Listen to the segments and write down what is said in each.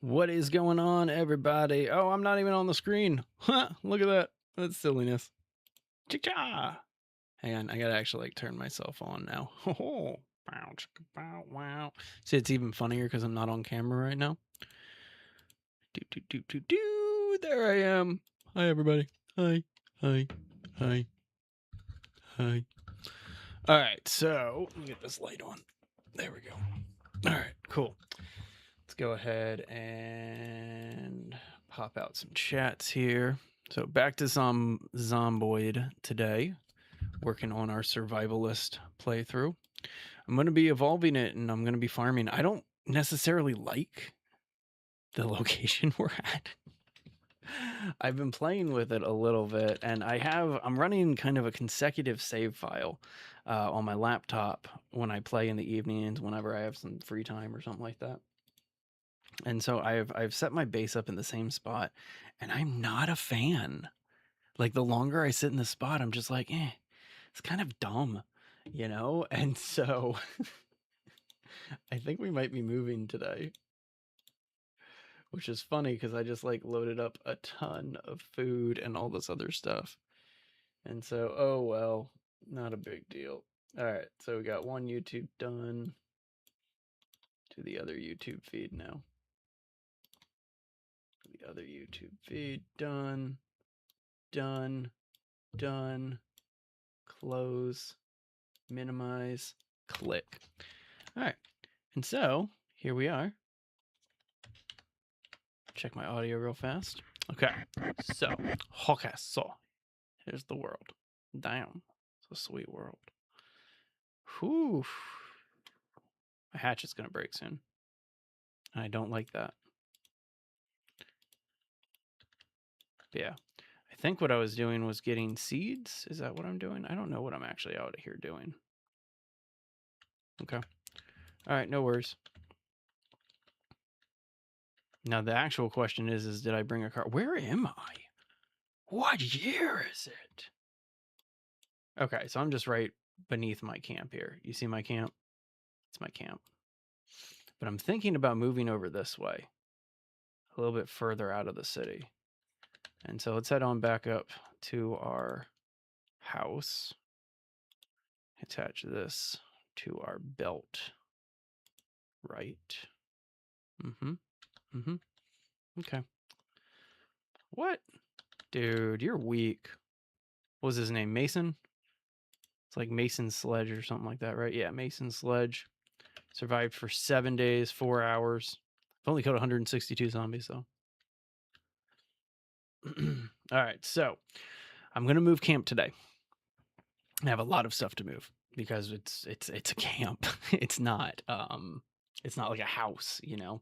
What is going on, everybody? Oh, I'm not even on the screen. Huh, look at that. That's silliness. Cha-cha! Hang on, I gotta actually like turn myself on now. Oh, bow, chicka, bow, wow. See, it's even funnier because I'm not on camera right now. Do. There I am. Hi, everybody. Hi, hi, hi, hi. All right, so let me get this light on. There we go. All right, cool. Let's go ahead and pop out some chats here. So back to some Zomboid today, working on our survivalist playthrough. I'm going to be evolving it and I'm going to be farming. I don't necessarily like the location we're at. I've been playing with it a little bit and I'm running kind of a consecutive save file on my laptop when I play in the evenings, whenever I have some free time or something like that. And so I've set my base up in the same spot, and I'm not a fan. Like the longer I sit in the spot, I'm just like, it's kind of dumb, you know? And so I think we might be moving today, which is funny because I just like loaded up a ton of food and all this other stuff. And so, oh well, not a big deal. All right, so we got one YouTube done to the other YouTube feed now. The other YouTube feed done, done, done, close, minimize, click. All right, and so here we are. Check my audio real fast. Okay, so here's the world. Damn, it's a sweet world. Whew. My hatchet's gonna break soon. I don't like that. But yeah, I think what I was doing was getting seeds. Is that what I'm doing? I don't know what I'm actually out here doing. Okay. All right, no worries. Now the actual question is did I bring a car? Where am I? What year is it? Okay, so I'm just right beneath my camp here. You see my camp? It's my camp. But I'm thinking about moving over this way, a little bit further out of the city. And so let's head on back up to our house. Attach this to our belt. Right. Okay. What? Dude, you're weak. What was his name? Mason? It's like Mason Sledge or something like that, right? Yeah, Mason Sledge. Survived for 7 days, 4 hours. I've only killed 162 zombies, though. All right, so I'm gonna move camp today. I have a lot of stuff to move because it's a camp. It's not like a house, you know.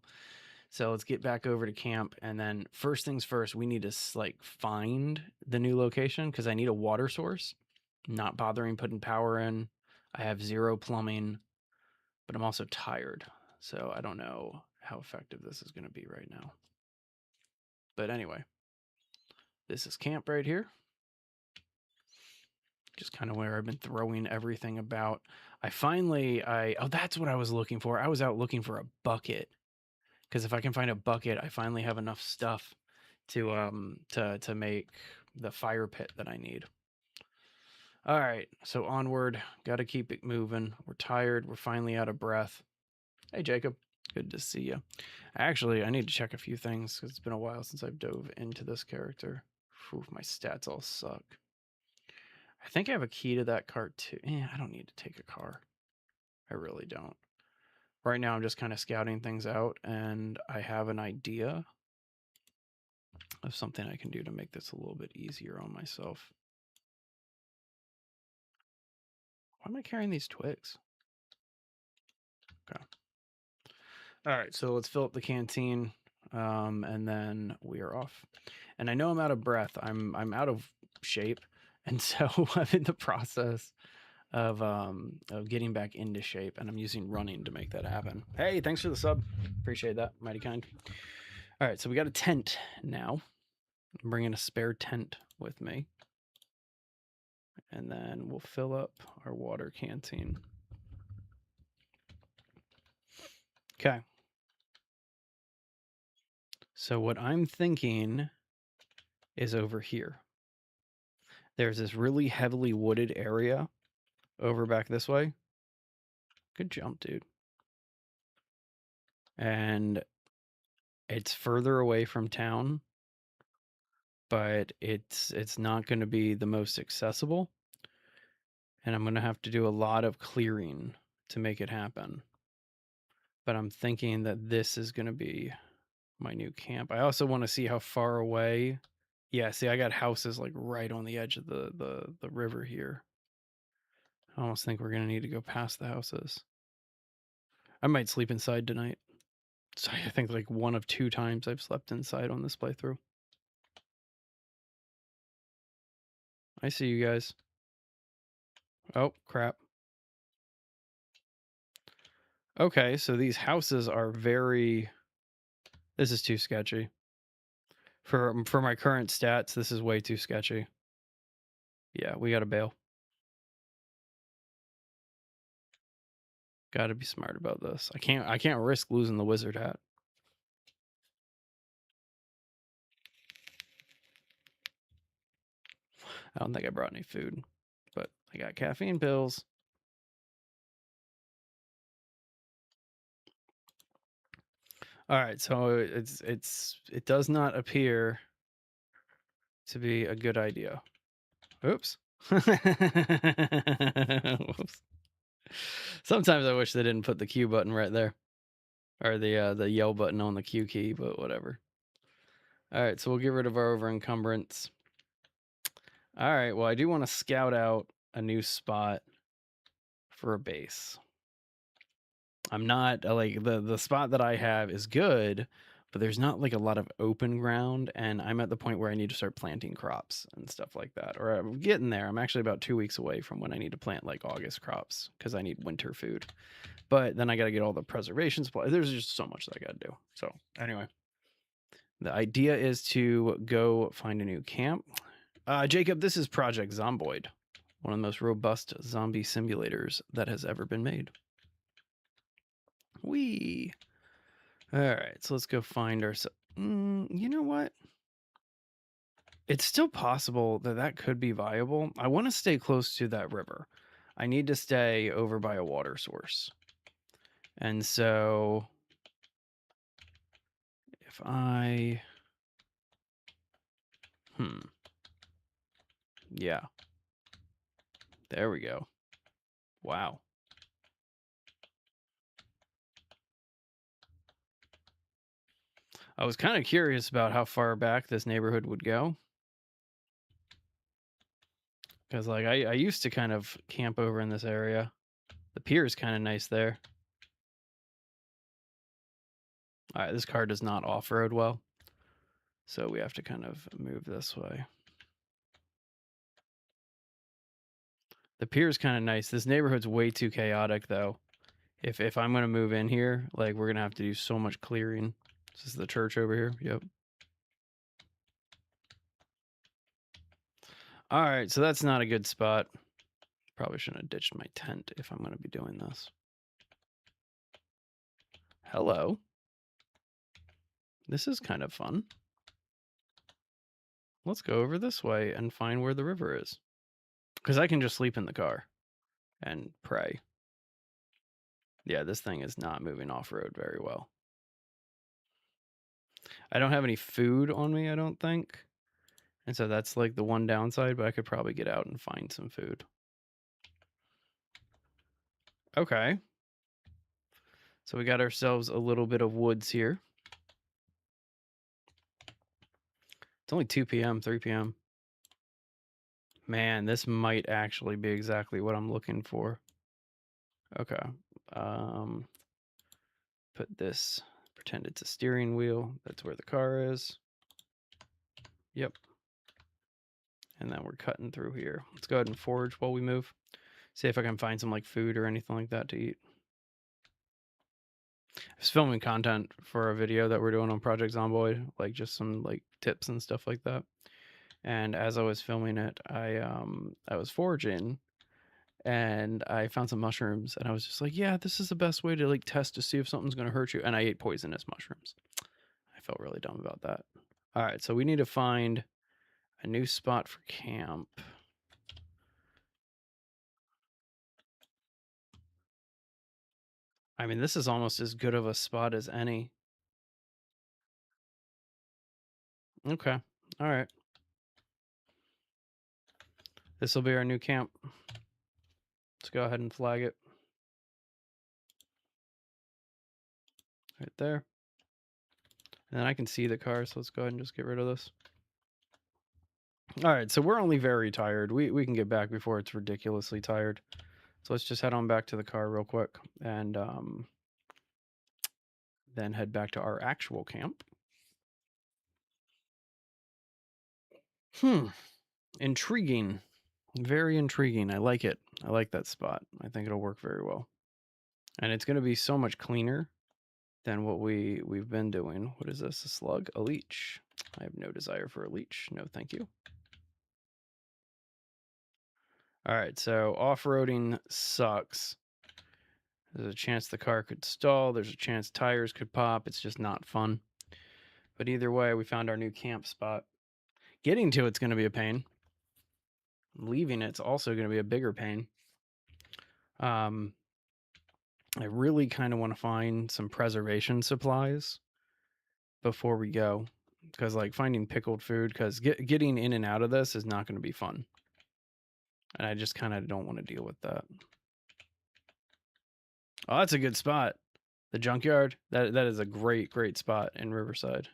So let's get back over to camp, and then first things first, we need to like find the new location because I need a water source. Not bothering putting power in. I have 0 plumbing, but I'm also tired, so I don't know how effective this is going to be right now. But anyway, this is camp right here. Just kind of where I've been throwing everything about. Oh, that's what I was looking for. I was out looking for a bucket. Because if I can find a bucket, I finally have enough stuff to make the fire pit that I need. All right, so onward. Got to keep it moving. We're tired. We're finally out of breath. Hey, Jacob. Good to see you. Actually, I need to check a few things because it's been a while since I've dove into this character. Whew, my stats all suck. I think I have a key to that cart too. I don't need to take a car. I really don't. Right now, I'm just kind of scouting things out, and I have an idea of something I can do to make this a little bit easier on myself. Why am I carrying these twigs? Okay. All right, so let's fill up the canteen, and then we are off. And I know I'm out of breath. I'm out of shape, and so I'm in the process of getting back into shape, and I'm using running to make that happen. Hey, thanks for the sub. Appreciate that. Mighty kind. All right, so we got a tent now. I'm bringing a spare tent with me. And then we'll fill up our water canteen. Okay. So what I'm thinking is over here. There's this really heavily wooded area over back this way. Good jump, dude. And it's further away from town, but it's not going to be the most accessible. And I'm going to have to do a lot of clearing to make it happen. But I'm thinking that this is going to be my new camp. I also want to see how far away. Yeah, see, I got houses like right on the edge of the river here. I almost think we're going to need to go past the houses. I might sleep inside tonight. So I think like one of 2 times I've slept inside on this playthrough. I see you guys. Oh, crap. Okay, so these houses are very... This is too sketchy. For my current stats, this is way too sketchy. Yeah, we gotta bail. Gotta be smart about this. I can't risk losing the wizard hat. I don't think I brought any food, but I got caffeine pills. All right, so it does not appear to be a good idea. Oops. Whoops. Sometimes I wish they didn't put the Q button right there, or the yell button on the Q key, but whatever. All right, so we'll get rid of our over encumbrance. All right, well, I do want to scout out a new spot for a base. I'm not like the spot that I have is good, but there's not like a lot of open ground, and I'm at the point where I need to start planting crops and stuff like that. Or I'm getting there. I'm actually about 2 weeks away from when I need to plant like August crops because I need winter food. But then I got to get all the preservation supplies. There's just so much that I got to do. So anyway, the idea is to go find a new camp. Jacob, this is Project Zomboid, one of the most robust zombie simulators that has ever been made. Whee! All right, so let's go find ourselves. You know what? It's still possible that that could be viable. I want to stay close to that river. I need to stay over by a water source. And so if I... Yeah. There we go. Wow. I was kind of curious about how far back this neighborhood would go. Because, like, I used to kind of camp over in this area. The pier is kind of nice there. All right, this car does not off-road well. So we have to kind of move this way. The pier is kind of nice. This neighborhood's way too chaotic, though. If I'm going to move in here, like, we're going to have to do so much clearing. This is the church over here. Yep. All right, so that's not a good spot. Probably shouldn't have ditched my tent if I'm going to be doing this. Hello. This is kind of fun. Let's go over this way and find where the river is. Because I can just sleep in the car and pray. Yeah, this thing is not moving off-road very well. I don't have any food on me, I don't think. And so that's like the one downside, but I could probably get out and find some food. Okay. So we got ourselves a little bit of woods here. It's only 2 p.m., 3 p.m. Man, this might actually be exactly what I'm looking for. Okay. Put this, pretend it's a steering wheel. That's where the car is. Yep. And then we're cutting through here. Let's go ahead and forage while we move. See if I can find some like food or anything like that to eat. I was filming content for a video that we're doing on Project Zomboid, like just some like tips and stuff like that. And as I was filming it, I was foraging and I found some mushrooms and I was just like, yeah, this is the best way to like test to see if something's going to hurt you. And I ate poisonous mushrooms. felt really dumb about that. All right, so we need to find a new spot for camp. I mean, this is almost as good of a spot as any. Okay. All right. This will be our new camp. Let's go ahead and flag it. Right there. And then I can see the car, so let's go ahead and just get rid of this. All right, so we're only very tired. We can get back before it's ridiculously tired. So let's just head on back to the car real quick and then head back to our actual camp. Intriguing. Very intriguing. I like it. I like that spot. I think it'll work very well. And it's going to be so much cleaner than what we've been doing. What is this? A slug? A leech. I have no desire for a leech. No, thank you. All right, so off-roading sucks. There's a chance the car could stall. There's a chance tires could pop. It's just not fun. But either way, we found our new camp spot. Getting to it's going to be a pain. Leaving it's also going to be a bigger pain. I really kind of want to find some preservation supplies before we go. Because like finding pickled food, because getting in and out of this is not going to be fun. And I just kind of don't want to deal with that. Oh, that's a good spot. The junkyard. That is a great spot in Riverside.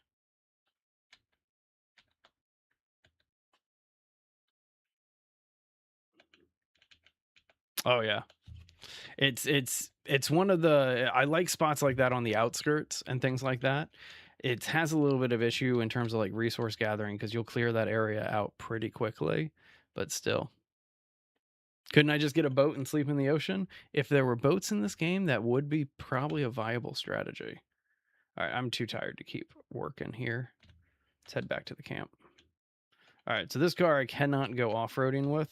Oh yeah. It's one of the I like spots like that on the outskirts and things like that. It has a little bit of issue in terms of like resource gathering because you'll clear that area out pretty quickly, but still. Couldn't I just get a boat and sleep in the ocean? If there were boats in this game, that would be probably a viable strategy. All right, I'm too tired to keep working here. Let's head back to the camp. All right, so this car I cannot go off-roading with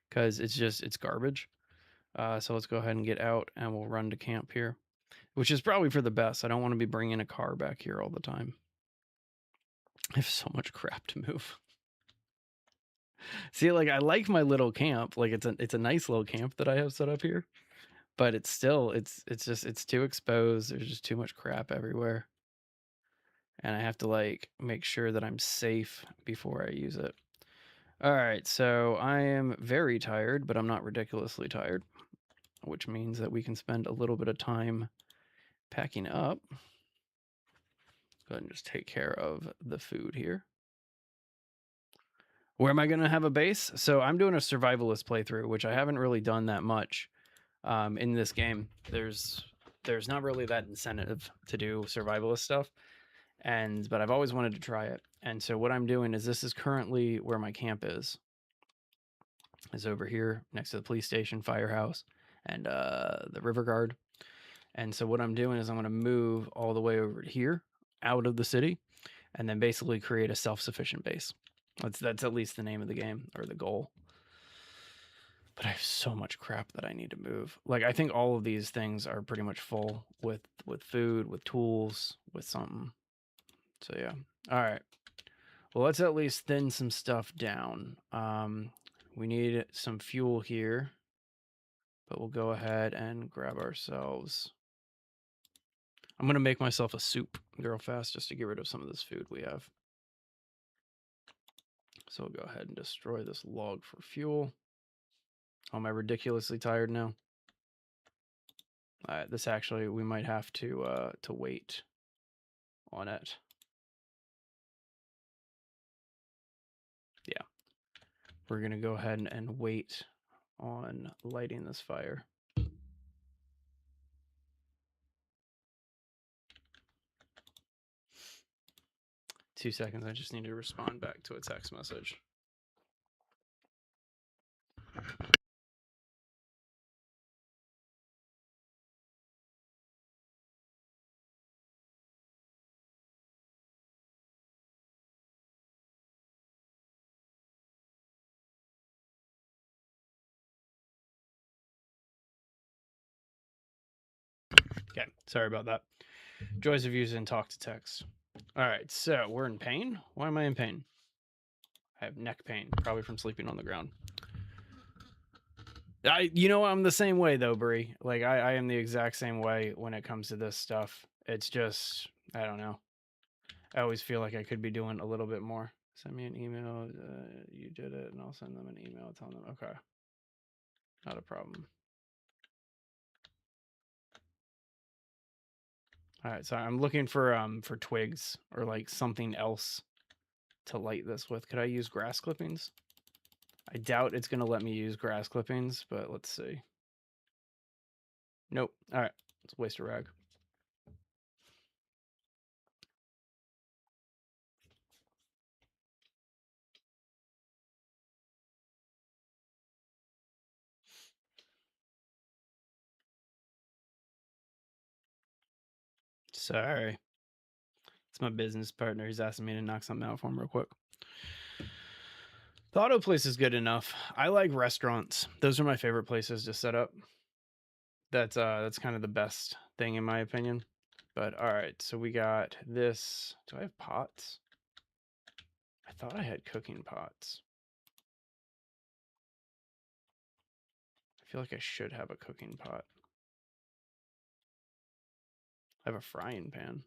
because it's garbage. So let's go ahead and get out and we'll run to camp here, which is probably for the best. I don't want to be bringing a car back here all the time. I have so much crap to move. See, like I like my little camp. Like it's a nice little camp that I have set up here, but it's still it's too exposed. There's just too much crap everywhere. And I have to like make sure that I'm safe before I use it. All right, so I am very tired, but I'm not ridiculously tired, which means that we can spend a little bit of time packing up. Go ahead and just take care of the food here. Where am I going to have a base? So I'm doing a survivalist playthrough, which I haven't really done that much in this game. There's not really that incentive to do survivalist stuff, but I've always wanted to try it. And so what I'm doing is this is currently where my camp is over here next to the police station, firehouse, and the river guard. And so what I'm doing is I'm going to move all the way over to here, out of the city, and then basically create a self-sufficient base. That's at least the name of the game, or the goal. But I have so much crap that I need to move. Like I think all of these things are pretty much full with food, with tools, with something. So yeah. All right. Well, let's at least thin some stuff down. We need some fuel here, but we'll go ahead and grab ourselves. I'm going to make myself a soup real fast just to get rid of some of this food we have. So we'll go ahead and destroy this log for fuel. Oh, am I ridiculously tired now? This actually, we might have to wait on it. Yeah. We're going to go ahead and wait on lighting this fire. Two seconds, I just need to respond back to a text message. Okay, sorry about that. Joys of using talk to text. All right, so we're in pain. Why am I in pain? I have neck pain, probably from sleeping on the ground. I'm the same way though, Brie. Like I am the exact same way when it comes to this stuff. It's just, I don't know. I always feel like I could be doing a little bit more. Send me an email. You did it, and I'll send them an email telling them. Okay, not a problem. All right, so I'm looking for twigs or like something else to light this with. Could I use grass clippings? I doubt it's gonna let me use grass clippings, but let's see. Nope. All right, let's waste a rag. Sorry. It's my business partner. He's asking me to knock something out for him real quick. The auto place is good enough. I like restaurants. Those are my favorite places to set up. That's kind of the best thing in my opinion. But all right, so we got this. Do I have pots? I thought I had cooking pots. I feel like I should have a cooking pot. I have a frying pan.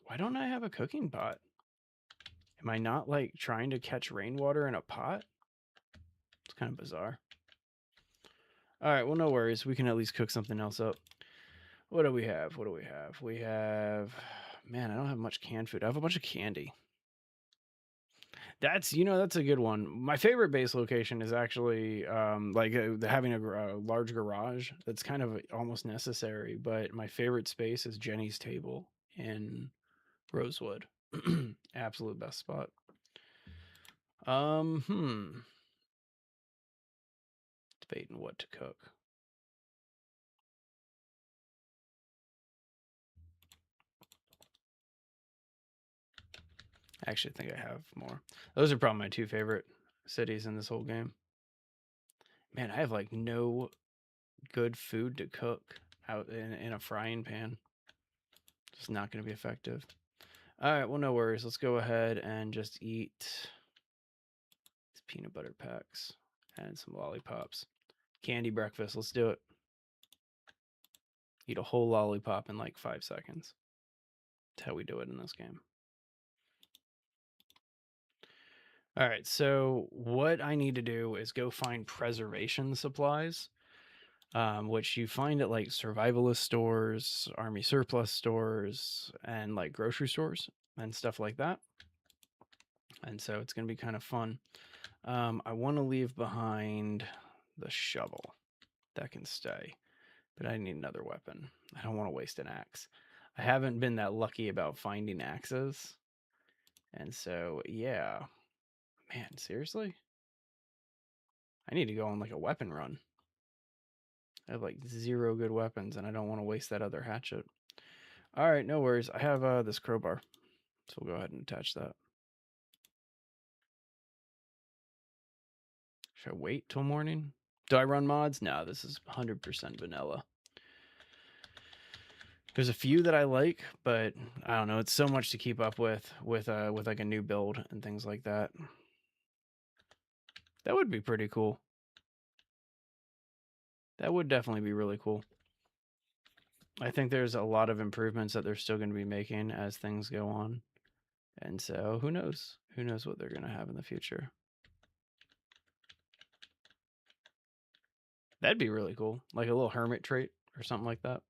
Why don't I have a cooking pot? Am I not like trying to catch rainwater in a pot? It's kind of bizarre. All right, well, no worries. We can at least cook something else up. What do we have? What do we have? We have, man, I don't have much canned food. I have a bunch of candy. That's that's a good one. My favorite base location is actually having a large garage. That's kind of almost necessary. But my favorite space is Jenny's Table in Rosewood. Absolute best spot. Debating what to cook. I actually think I have more. Those are probably my two favorite cities in this whole game. Man, I have like no good food to cook out in a frying pan. It's not going to be effective. All right, well, no worries. Let's go ahead and just eat these peanut butter packs and some lollipops. Candy breakfast. Let's do it. Eat a whole lollipop in like 5 seconds. That's how we do it in this game. All right, so what I need to do is go find preservation supplies, which you find at like survivalist stores, army surplus stores, and like grocery stores and stuff like that. And so it's going to be kind of fun. I want to leave behind the shovel. That can stay, but I need another weapon. I don't want to waste an axe. I haven't been that lucky about finding axes. And so, yeah. Man, seriously? I need to go on like a weapon run. I have like 0 good weapons and I don't want to waste that other hatchet. All right, no worries. I have this crowbar. So we'll go ahead and attach that. Should I wait till morning? Do I run mods? No, this is 100% vanilla. There's a few that I like, but I don't know. It's so much to keep up with like a new build and things like that. That would be pretty cool. That would definitely be really cool. I think there's a lot of improvements that they're still going to be making as things go on. And so who knows? Who knows what they're going to have in the future? That'd be really cool. Like a little hermit trait or something like that.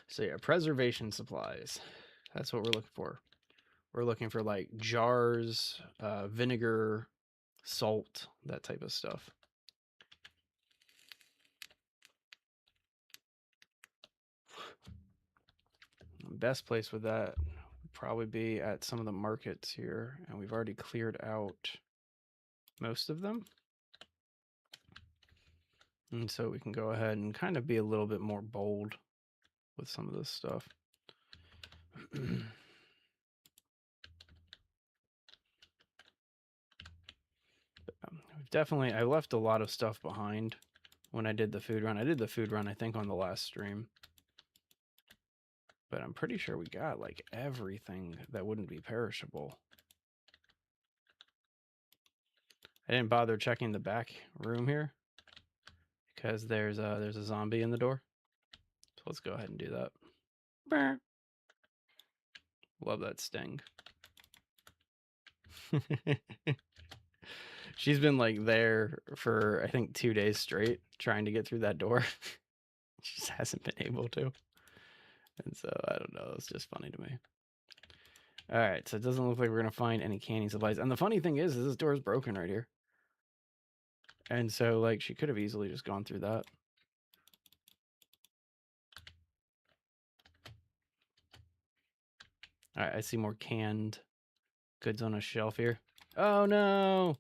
So yeah, preservation supplies. That's what we're looking for. We're looking for like jars, vinegar, salt, that type of stuff. The best place for that would probably be at some of the markets here, and we've already cleared out most of them. And so we can go ahead and kind of be a little bit more bold with some of this stuff. Definitely, I left a lot of stuff behind when I did the food run. I did the food run, I think, on the last stream. But I'm pretty sure we got, like, everything that wouldn't be perishable. I didn't bother checking the back room here because there's a zombie in the door. So let's go ahead and do that. Burr. Love that sting. She's been like there for I think 2 days straight trying to get through that door. She just hasn't been able to. And so I don't know, it's just funny to me. All right, so it doesn't look like we're gonna find any canning supplies. And the funny thing is this door is broken right here. And so like she could have easily just gone through that. All right, I see more canned goods on a shelf here. Oh no!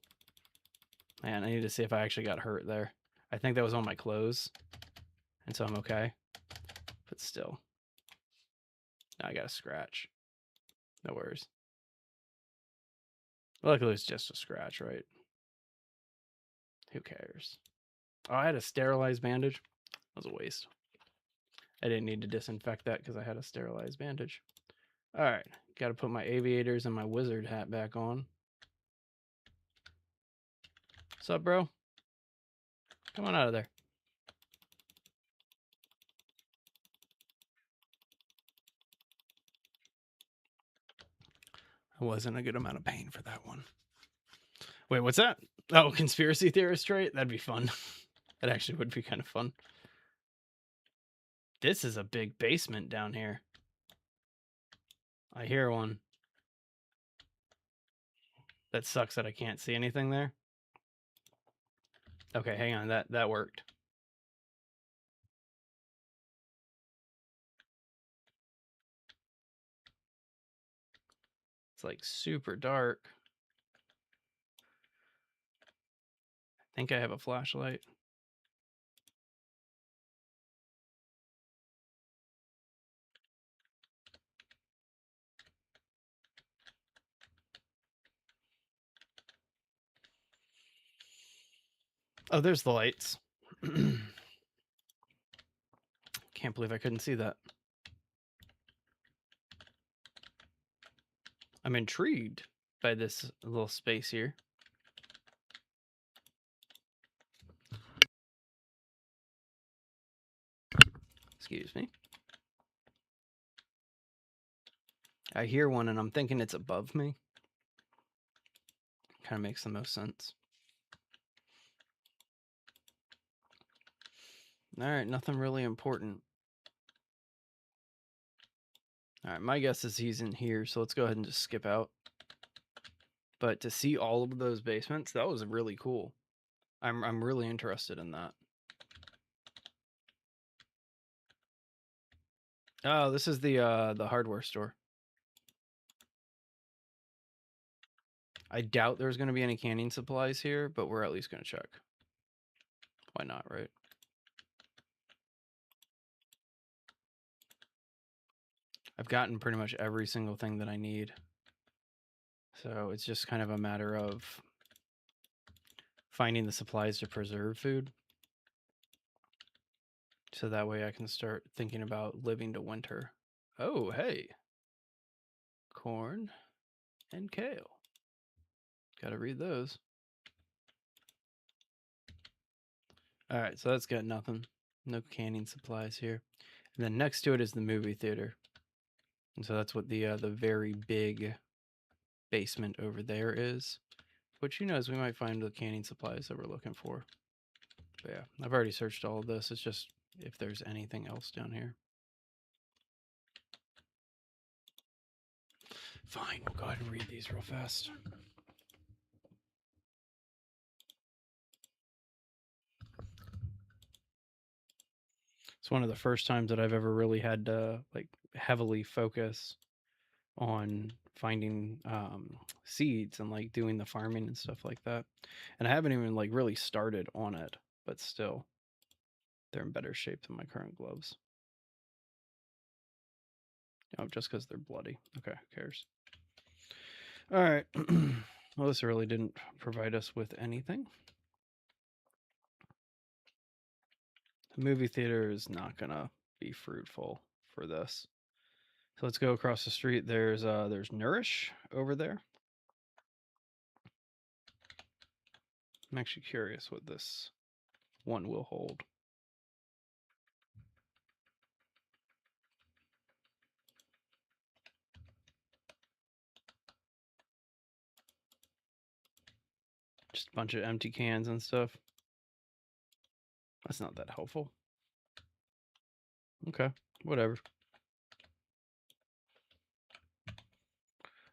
Man, I need to see if I actually got hurt there. I think that was on my clothes. And so I'm okay. But still. Now I got a scratch. No worries. Luckily it's just a scratch, right? Who cares? Oh, I had a sterilized bandage. That was a waste. I didn't need to disinfect that because I had a sterilized bandage. All right, got to put my aviators and my wizard hat back on. What's up, bro? Come on out of there. I was in a good amount of pain for that one. Wait, what's that? Oh, conspiracy theorist trait? That'd be fun. That actually would be kind of fun. This is a big basement down here. I hear one. That sucks that I can't see anything there. Okay, hang on. That worked. It's like super dark. I think I have a flashlight. Oh, there's the lights. Can't believe I couldn't see that. I'm intrigued by this little space here. Excuse me. I hear one and I'm thinking it's above me. Kind of makes the most sense. All right, nothing really important. All right, my guess is he's in here, so let's go ahead and just skip out. But to see all of those basements, that was really cool. I'm really interested in that. Oh, this is the hardware store. I doubt there's going to be any canning supplies here, but we're at least going to check. Why not, right? I've gotten pretty much every single thing that I need. So it's just kind of a matter of finding the supplies to preserve food. So that way I can start thinking about living to winter. Oh, hey. Corn and kale. Gotta read those. All right, so that's got nothing. No canning supplies here. And then next to it is the movie theater. And so that's what the very big basement over there is. Which, who knows, we might find the canning supplies that we're looking for. But yeah, I've already searched all of this. It's just if there's anything else down here. Fine, we'll go ahead and read these real fast. It's one of the first times that I've ever really had to like heavily focus on finding seeds and like doing the farming and stuff like that. And I haven't even like really started on it, but still they're in better shape than my current gloves. Oh, just because they're bloody. Okay, who cares? All right. Well, this really didn't provide us with anything. The movie theater is not gonna be fruitful for this. So let's go across the street. There's Nourish over there. I'm actually curious what this one will hold. Just a bunch of empty cans and stuff. That's not that helpful. Okay, whatever.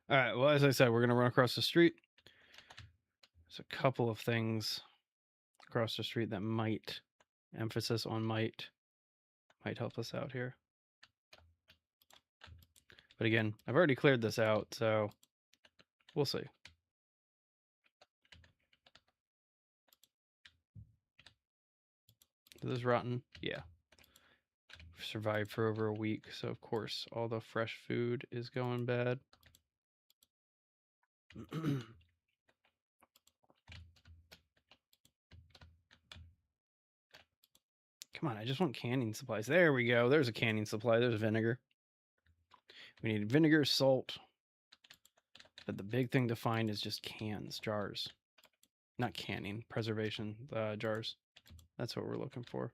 All right, well, as I said, we're going to run across the street. There's a couple of things across the street that might, emphasis on might help us out here. But again, I've already cleared this out, so we'll see. Is this rotten? Yeah. Survived for over a week, so of course all the fresh food is going bad. Come on, I just want canning supplies. There we go. There's a canning supply. There's vinegar. We need vinegar, salt. But the big thing to find is just cans, jars. Not canning, preservation jars. That's what we're looking for.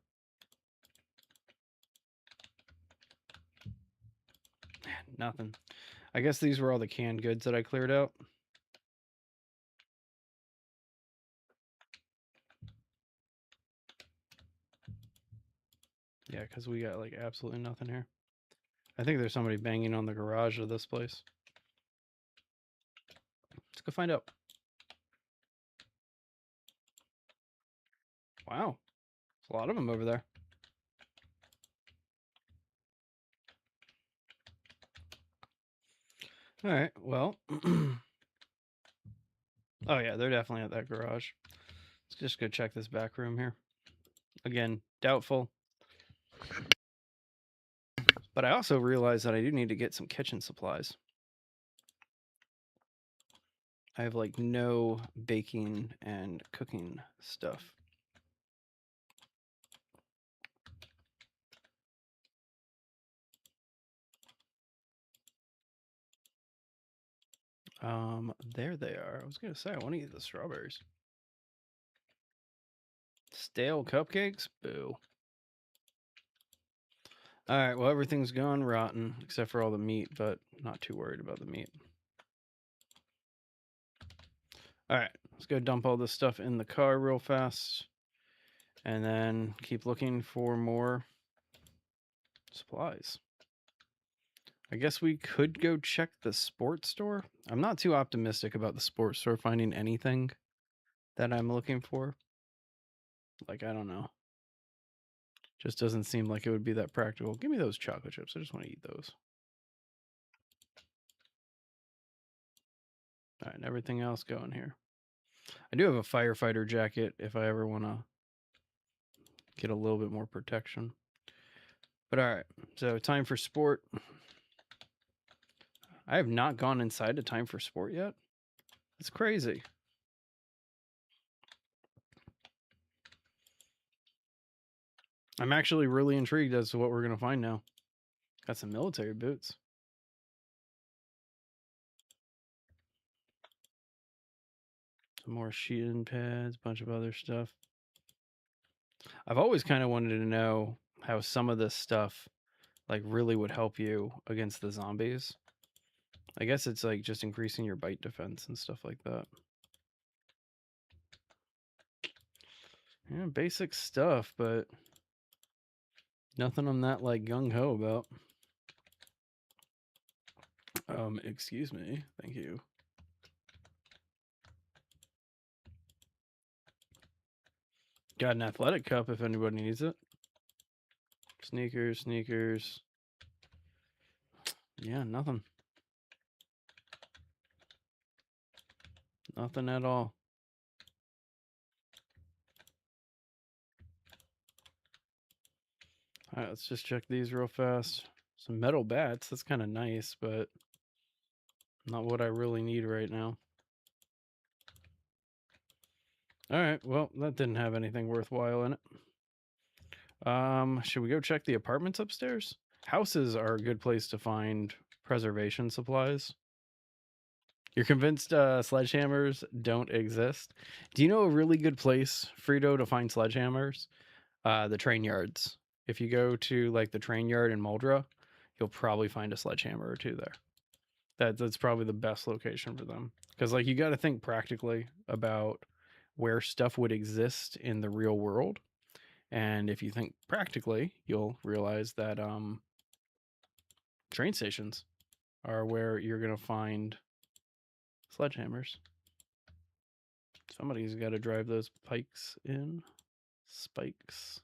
Nothing. I guess these were all the canned goods that I cleared out. Yeah, because we got like absolutely nothing here. I think there's somebody banging on the garage of this place. Let's go find out. Wow. There's a lot of them over there. All right, well. Oh, yeah, they're definitely at that garage. Let's just go check this back room here. Again, doubtful. But I also realized that I do need to get some kitchen supplies. I have like no baking and cooking stuff. There they are. I was gonna say I want to eat the strawberries. Stale cupcakes? Boo. All right, well, everything's gone rotten except for all the meat, but not too worried about the meat. All right, let's go dump all this stuff in the car real fast and then keep looking for more supplies. I guess we could go check the sports store. I'm not too optimistic about the sports store finding anything that I'm looking for. Like, I don't know. Just doesn't seem like it would be that practical. Give me those chocolate chips. I just want to eat those. All right, and everything else going here. I do have a firefighter jacket if I ever want to get a little bit more protection. But all right, so time for sport. I have not gone inside a time for sport yet. It's crazy. I'm actually really intrigued as to what we're going to find now. Got some military boots. Some more sheeting pads, bunch of other stuff. I've always kind of wanted to know how some of this stuff like really would help you against the zombies. I guess it's like just increasing your bite defense and stuff like that. Yeah, basic stuff, but nothing I'm that like gung-ho about. Excuse me. Thank you. Got an athletic cup if anybody needs it. Sneakers, sneakers. Yeah, nothing. Nothing at all. All right, let's just check these real fast. Some metal bats. That's kind of nice, but not what I really need right now. All right. Well, that didn't have anything worthwhile in it. Should we go check the apartments upstairs? Houses are a good place to find preservation supplies. You're convinced sledgehammers don't exist? Do you know a really good place, Frito, to find sledgehammers? The train yards. If you go to like the train yard in Muldra, you'll probably find a sledgehammer or two there. That's probably the best location for them, because like you got to think practically about where stuff would exist in the real world, and if you think practically, you'll realize that train stations are where you're gonna find sledgehammers. Somebody's got to drive those pikes in. Spikes.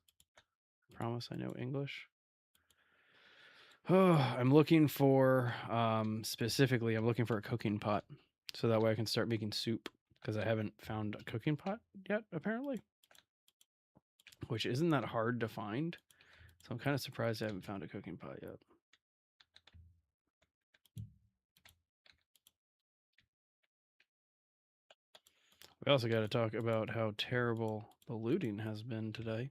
Promise I know English. Oh, I'm looking for specifically. I'm looking for a cooking pot, so that way I can start making soup. Because I haven't found a cooking pot yet, apparently, which isn't that hard to find. So I'm kind of surprised I haven't found a cooking pot yet. We also got to talk about how terrible the looting has been today.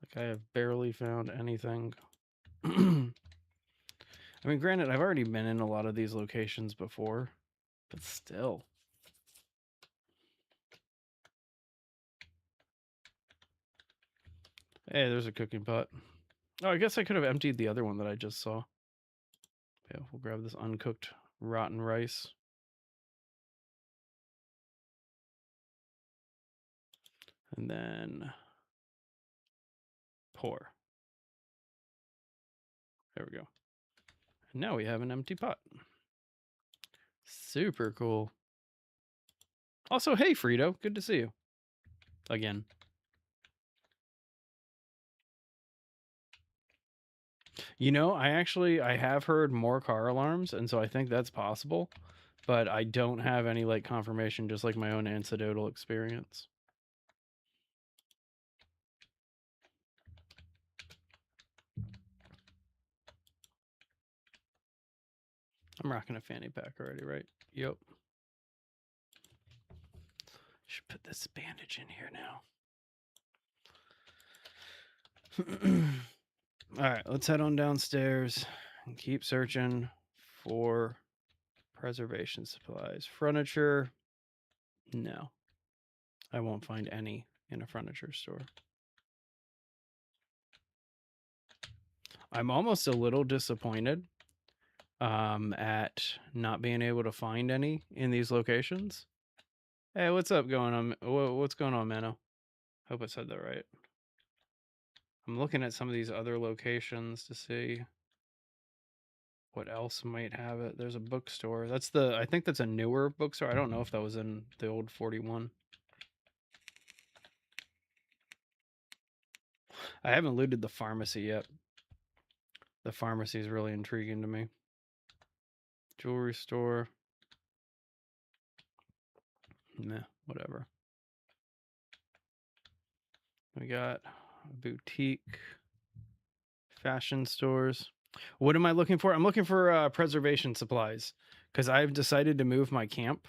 Like, I have barely found anything. I mean, granted, I've already been in a lot of these locations before, but still. Hey, there's a cooking pot. Oh, I guess I could have emptied the other one that I just saw. Yeah, we'll grab this uncooked rotten rice. And then pour. There we go. And now we have an empty pot. Super cool. Also, hey, Frito. Good to see you. Again. You know, I have heard more car alarms, and so I think that's possible. But I don't have any like confirmation, just like my own anecdotal experience. I'm rocking a fanny pack already, right? Yep. Should put this bandage in here now. All right, let's head on downstairs and keep searching for preservation supplies. Furniture, no. I won't find any in a furniture store. I'm almost a little disappointed at not being able to find any in these locations. Hey, what's up going on? What's going on, Mano? Hope I said that right. I'm looking at some of these other locations to see what else might have it. There's a bookstore. I think that's a newer bookstore. I don't know if that was in the old 41. I haven't looted the pharmacy yet. The pharmacy is really intriguing to me. Jewelry store. Meh, whatever. We got a boutique, fashion stores. What am I looking for? I'm looking for preservation supplies because I've decided to move my camp.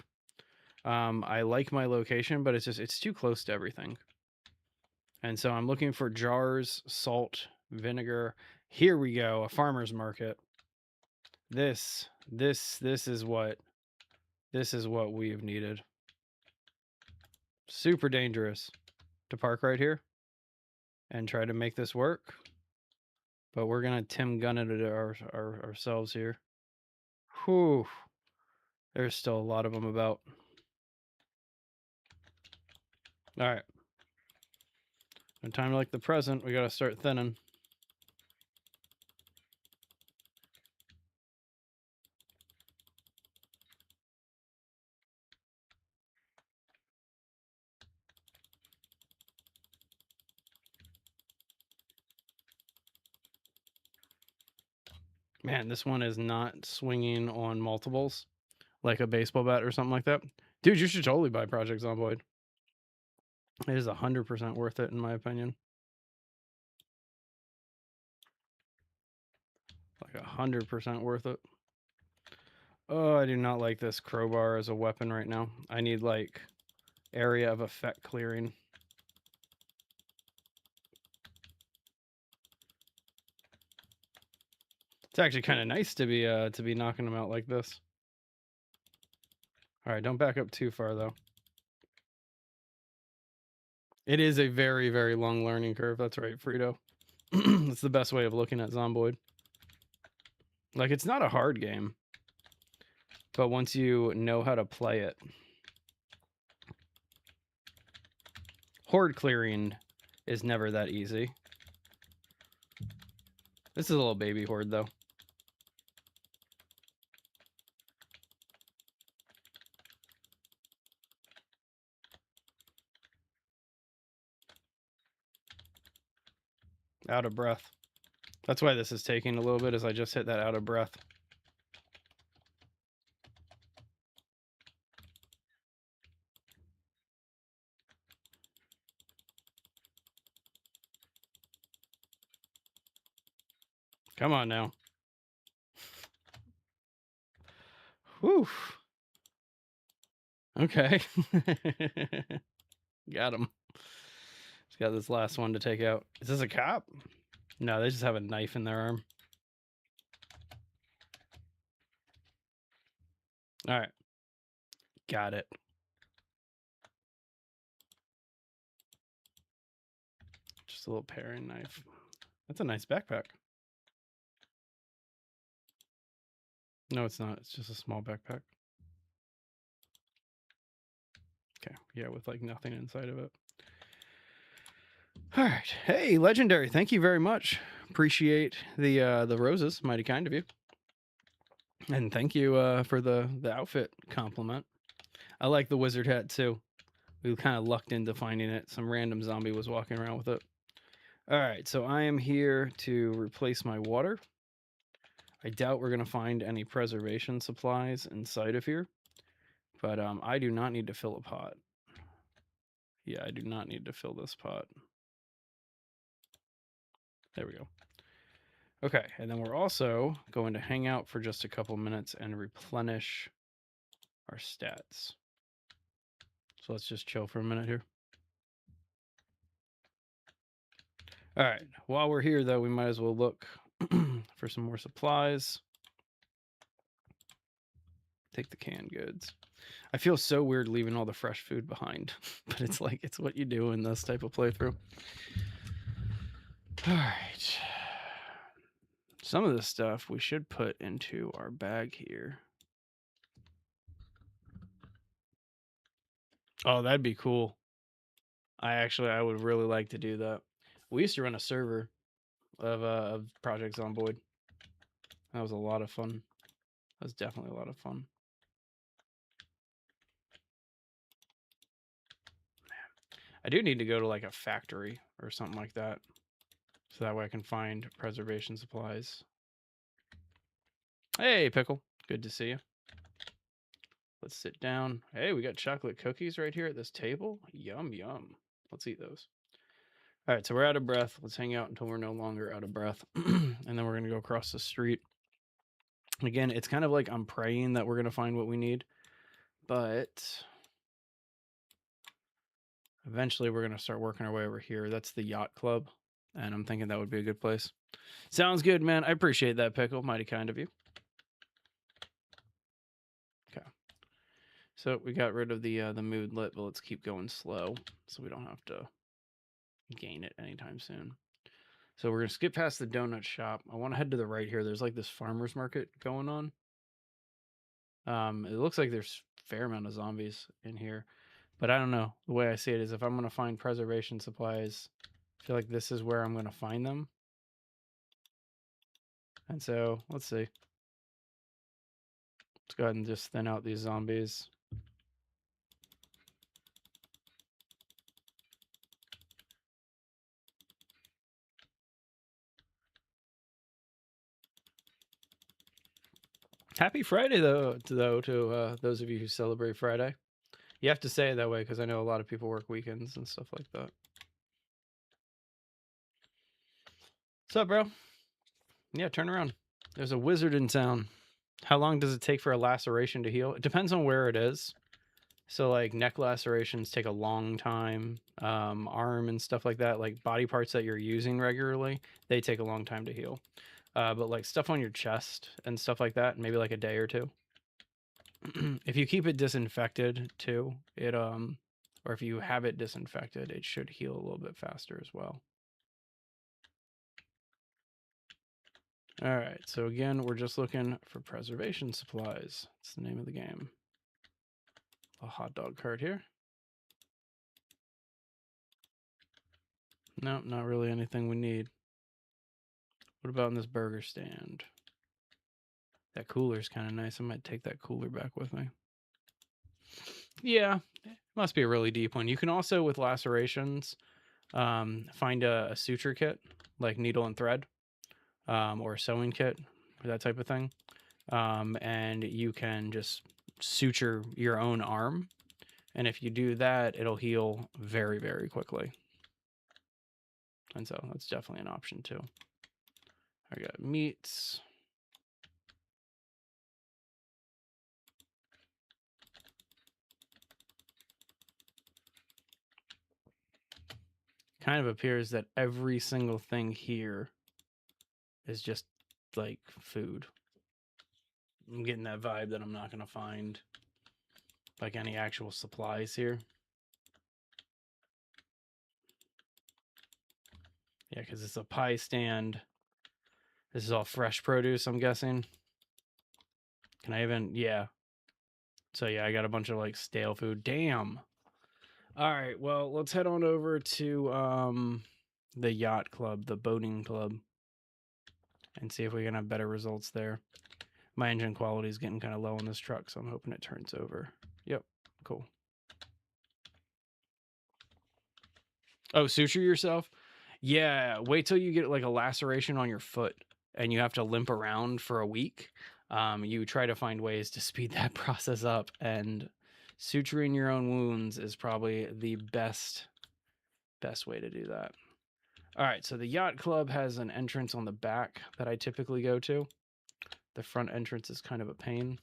I like my location, but it's too close to everything. And so I'm looking for jars, salt, vinegar. Here we go, a farmer's market. This is what we have needed. Super dangerous to park right here and try to make this work. But we're gonna Tim gun it ourselves here. Whew. There's still a lot of them about. All right. In time like the present, we gotta start thinning. Man, this one is not swinging on multiples like a baseball bat or something like that. Dude, you should totally buy Project Zomboid. It is 100% worth it, in my opinion. Like 100% worth it. Oh, I do not like this crowbar as a weapon right now. I need, like, area of effect clearing. It's actually kind of nice to be knocking them out like this. All right, don't back up too far though. It is a very, very long learning curve. That's right, Frito. That's the best way of looking at Zomboid. Like, it's not a hard game, but once you know how to play it, horde clearing is never that easy. This is a little baby horde though. Out of breath. That's why this is taking a little bit, as I just hit that out of breath. Come on now. Whew. Okay. Got him. Just got this last one to take out. Is this a cop? No, they just have a knife in their arm. All right. Got it. Just a little paring knife. That's a nice backpack. No, it's not. It's just a small backpack. Okay. Yeah, with like nothing inside of it. All right. Hey, Legendary, thank you very much. Appreciate the roses. Mighty kind of you. And thank you for the outfit compliment. I like the wizard hat too. We kind of lucked into finding it. Some random zombie was walking around with it. All right, so I am here to replace my water. I doubt we're going to find any preservation supplies inside of here, but I do not need to fill a pot. Yeah, I do not need to fill this pot. There we go. Okay, and then we're also going to hang out for just a couple minutes and replenish our stats. So let's just chill for a minute here. All right, while we're here, though, we might as well look for some more supplies. Take the canned goods. I feel so weird leaving all the fresh food behind, but it's like, it's what you do in this type of playthrough. All right. Some of this stuff we should put into our bag here. Oh, that'd be cool. I would really like to do that. We used to run a server of Project Zomboid. That was a lot of fun. That was definitely a lot of fun. I do need to go to like a factory or something like that, so that way I can find preservation supplies. Hey, Pickle. Good to see you. Let's sit down. Hey, we got chocolate cookies right here at this table. Yum, yum. Let's eat those. All right, so we're out of breath. Let's hang out until we're no longer out of breath. And then we're going to go across the street. Again, it's kind of like I'm praying that we're going to find what we need. But eventually we're going to start working our way over here. That's the yacht club. And I'm thinking that would be a good place. Sounds good, man. I appreciate that, Pickle. Mighty kind of you. Okay. So we got rid of the moodlet, but let's keep going slow so we don't have to gain it anytime soon. So we're going to skip past the donut shop. I want to head to the right here. There's like this farmer's market going on. It looks like there's a fair amount of zombies in here. But I don't know. The way I see it is if I'm going to find preservation supplies, I feel like this is where I'm going to find them. And so, let's see. Let's go ahead and just thin out these zombies. Happy Friday, though, to those of you who celebrate Friday. You have to say it that way because I know a lot of people work weekends and stuff like that. What's up, bro? Yeah, turn around. There's a wizard in town. How long does it take for a laceration to heal? It depends on where it is. So like neck lacerations take a long time. Arm and stuff like that, like body parts that you're using regularly, they take a long time to heal. But like stuff on your chest and stuff like that, maybe like a day or two. If you keep it disinfected too, or if you have it disinfected, it should heal a little bit faster as well. All right, so again, we're just looking for preservation supplies. That's the name of the game. A hot dog cart here. No, not really anything we need. What about in this burger stand? That cooler's kind of nice. I might take that cooler back with me. Yeah, must be a really deep one. You can also, with lacerations, find a suture kit, like needle and thread, or a sewing kit, or that type of thing. And you can just suture your own arm. And if you do that, it'll heal very, very quickly. And so that's definitely an option too. I got meats. Kind of appears that every single thing here is just like food. I'm getting that vibe that I'm not going to find like any actual supplies here. Yeah, because it's a pie stand. This is all fresh produce, I'm guessing. Can I even? Yeah. So yeah, I got a bunch of like stale food. Damn. All right, well, let's head on over to the yacht club, the boating club, and see if we can have better results there. My engine quality is getting kind of low on this truck, so I'm hoping it turns over. Yep, cool. Oh, suture yourself? Yeah, wait till you get like a laceration on your foot and you have to limp around for a week. You try to find ways to speed that process up, and suturing your own wounds is probably the best way to do that. All right, so the yacht club has an entrance on the back that I typically go to. The front entrance is kind of a pain.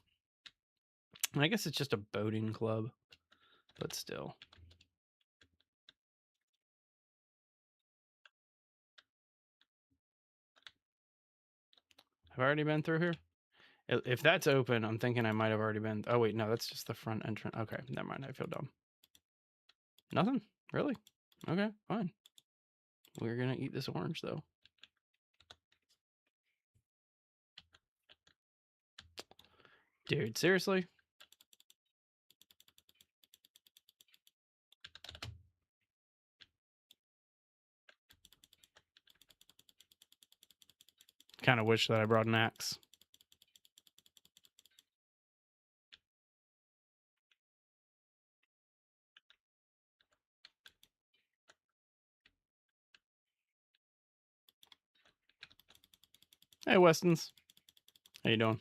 And I guess it's just a boating club, but still. Have I already been through here? If that's open, I'm thinking I might have already been. Oh, wait, no, that's just the front entrance. Okay, never mind. I feel dumb. Nothing? Really? Okay, fine. We're going to eat this orange, though. Dude, seriously? Kind of wish that I brought an axe. Hey, Westons. How you doing?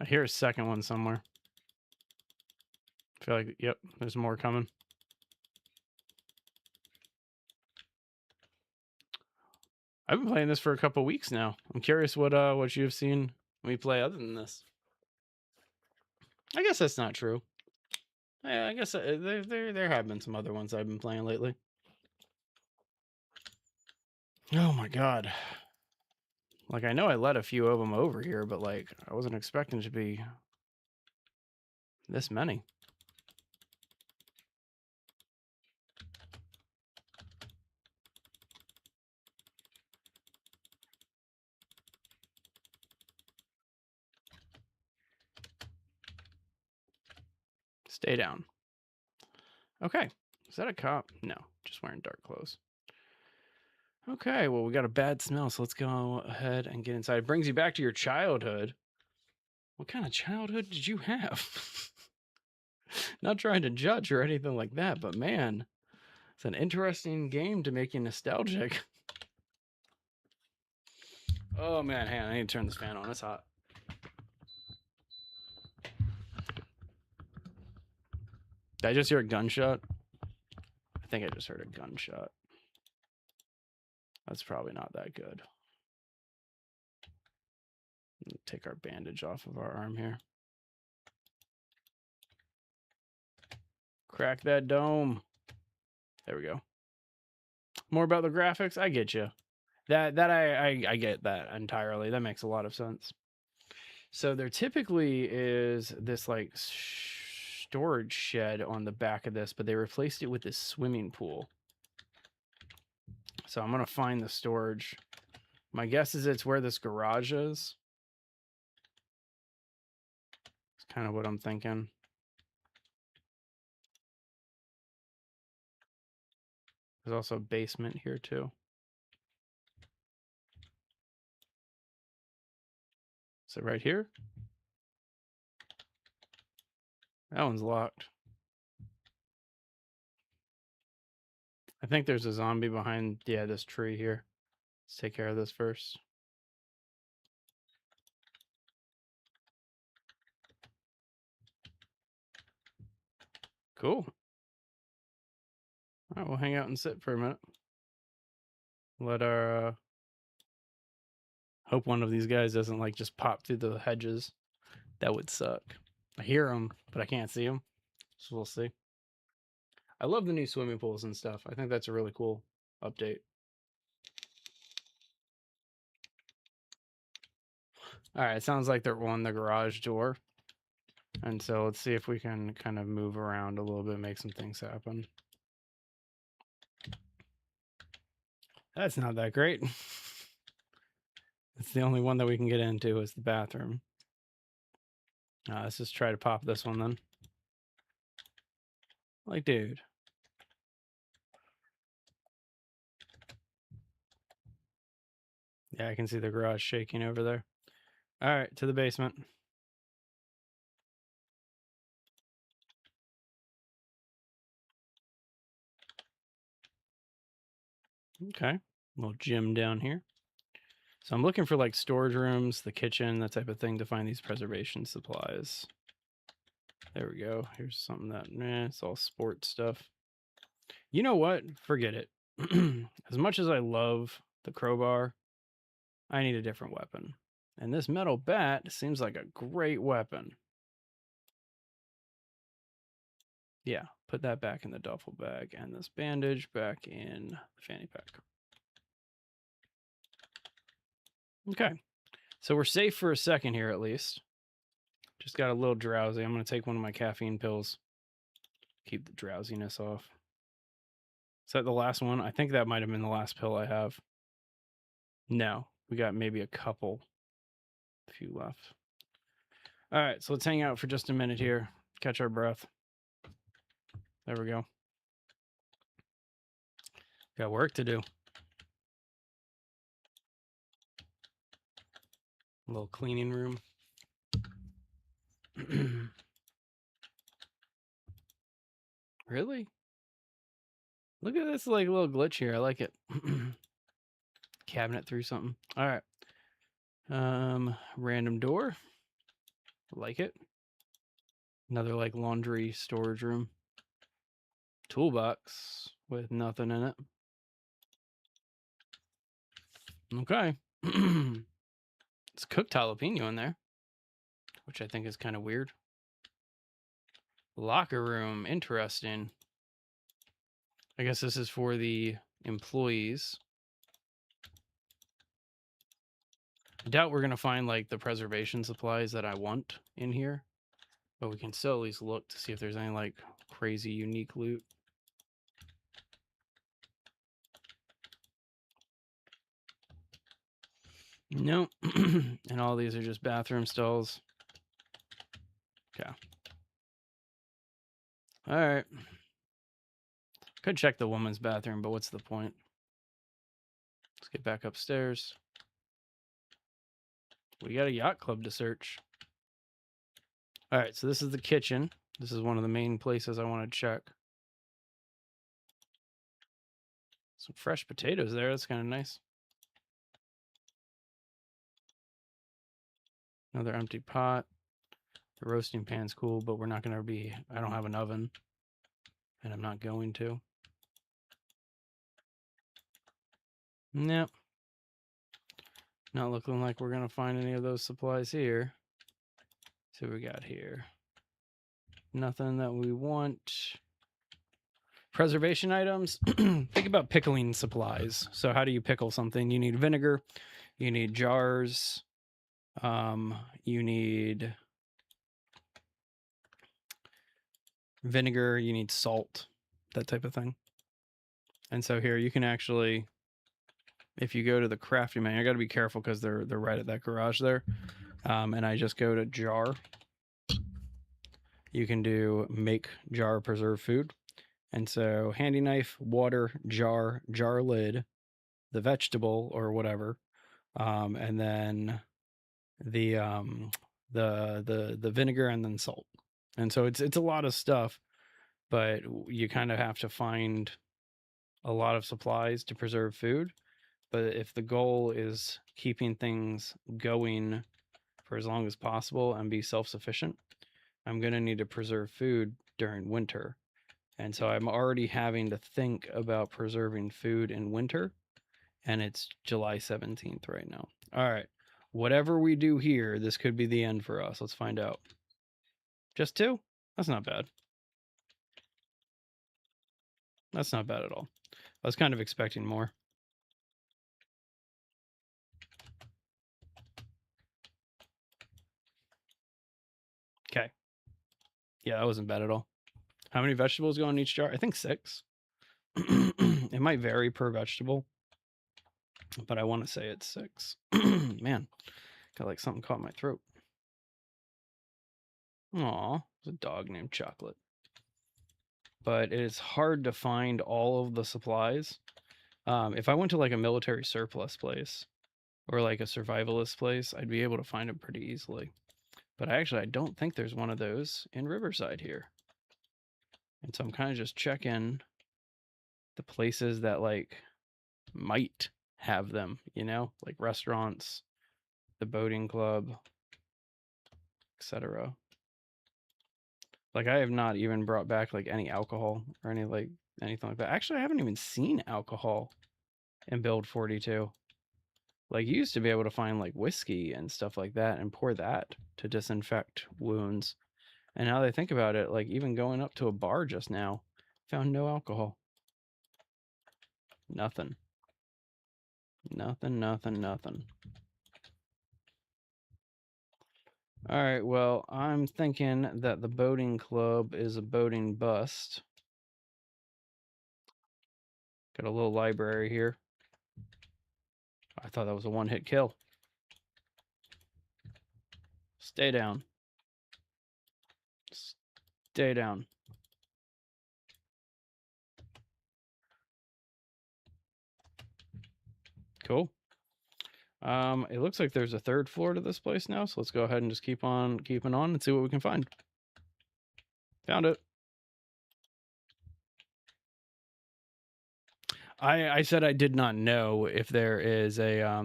I hear a second one somewhere. I feel like, yep, there's more coming. I've been playing this for a couple weeks now. I'm curious what you've seen me play other than this. I guess that's not true. Yeah, I guess there have been some other ones I've been playing lately. Oh my god. Like, I know I let a few of them over here, but like I wasn't expecting to be this many. Stay down. Okay. Is that a cop? No, just wearing dark clothes. Okay, well, we got a bad smell, so let's go ahead and get inside. It brings you back to your childhood. What kind of childhood did you have? Not trying to judge or anything like that, but man, it's an interesting game to make you nostalgic. Oh man, hang on, I need to turn this fan on. It's hot. Did I just hear a gunshot? I think I just heard a gunshot. That's probably not that good. Take our bandage off of our arm here. Crack that dome. There we go. More about the graphics? I get you. I get that entirely. That makes a lot of sense. So there typically is this like storage shed on the back of this, but they replaced it with this swimming pool. So I'm going to find the storage. My guess is it's where this garage is. It's kind of what I'm thinking. There's also a basement here too. Is it right here? That one's locked. I think there's a zombie behind, this tree here. Let's take care of this first. Cool. All right, we'll hang out and sit for a minute. Let our hope one of these guys doesn't like just pop through the hedges. That would suck. I hear them, but I can't see them. So we'll see. I love the new swimming pools and stuff. I think that's a really cool update. All right, it sounds like they're on the garage door. And so let's see if we can kind of move around a little bit, make some things happen. That's not that great. It's the only one that we can get into is the bathroom. Let's just try to pop this one then. Like, dude. Yeah, I can see the garage shaking over there. All right, to the basement. Okay, little gym down here. So I'm looking for like storage rooms, the kitchen, that type of thing to find these preservation supplies. There we go. Here's something that, it's all sports stuff. You know what? Forget it. As much as I love the crowbar, I need a different weapon. And this metal bat seems like a great weapon. Yeah, put that back in the duffel bag and this bandage back in the fanny pack. Okay, so we're safe for a second here at least. Just got a little drowsy. I'm going to take one of my caffeine pills. Keep the drowsiness off. Is that the last one? I think that might have been the last pill I have. No, we got maybe a few left. All right, so let's hang out for just a minute here. Catch our breath. There we go. Got work to do. A little cleaning room. Really? Look at this like little glitch here. I like it. Cabinet through something. All right. Random door. Like it. Another like laundry storage room. Toolbox with nothing in it. Okay. It's cooked jalapeno in there, which I think is kind of weird. Locker room. Interesting. I guess this is for the employees. I doubt we're going to find like the preservation supplies that I want in here, but we can still at least look to see if there's any like crazy unique loot. Nope. And all these are just bathroom stalls. Okay. All right. Could check the woman's bathroom, but what's the point? Let's get back upstairs. We got a yacht club to search. All right, so this is the kitchen. This is one of the main places I want to check. Some fresh potatoes there. That's kind of nice. Another empty pot. The roasting pan's cool, but we're not going to be... I don't have an oven, and I'm not going to. Nope. Not looking like we're going to find any of those supplies here. So we got here. Nothing that we want. Preservation items. Think about pickling supplies. So how do you pickle something? You need vinegar. You need jars. You need vinegar. You need salt. That type of thing. And so here you can actually, if you go to the crafting menu, I got to be careful because they're right at that garage there. And I just go to jar. You can do make jar preserve food. And so handy knife, water, jar, jar lid, the vegetable or whatever, and then the vinegar and then salt. And so it's a lot of stuff, but you kind of have to find a lot of supplies to preserve food. But if the goal is keeping things going for as long as possible and be self-sufficient, I'm going to need to preserve food during winter. And so I'm already having to think about preserving food in winter, and it's July 17th right now. All right. Whatever we do here, this could be the end for us. Let's find out. Just 2? That's not bad. That's not bad at all. I was kind of expecting more. Okay. Yeah, that wasn't bad at all. How many vegetables go in each jar? I think 6. It might vary per vegetable, but I want to say it's 6. Man, got like something caught in my throat. Aw, there's a dog named Chocolate. But it is hard to find all of the supplies. If I went to like a military surplus place or like a survivalist place, I'd be able to find them pretty easily. But I don't think there's one of those in Riverside here. And so I'm kind of just checking the places that like might have them, you know, like restaurants, the boating club, etc. Like I have not even brought back like any alcohol or anything like that. Actually, I haven't even seen alcohol in Build 42. Like you used to be able to find like whiskey and stuff like that and pour that to disinfect wounds. And now that I think about it, like even going up to a bar just now, found no alcohol. Nothing. Nothing. All right, well, I'm thinking that the boating club is a boating bust. Got a little library here. I thought that was a one-hit kill. Stay down. Stay down. Cool. It looks like there's a 3rd floor to this place now, so let's go ahead and just keep on keeping on and see what we can find. Found it. I said I did not know if there is a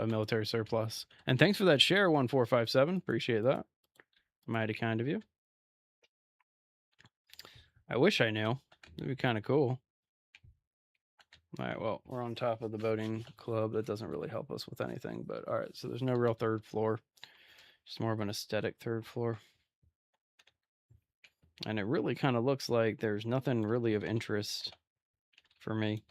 military surplus. And thanks for that share, 1457. Appreciate that. Mighty kind of you. I wish I knew. It'd be kind of cool. All right, well, we're on top of the boating club. That doesn't really help us with anything, but all right, so there's no real 3rd floor. Just more of an aesthetic 3rd floor. And it really kind of looks like there's nothing really of interest for me.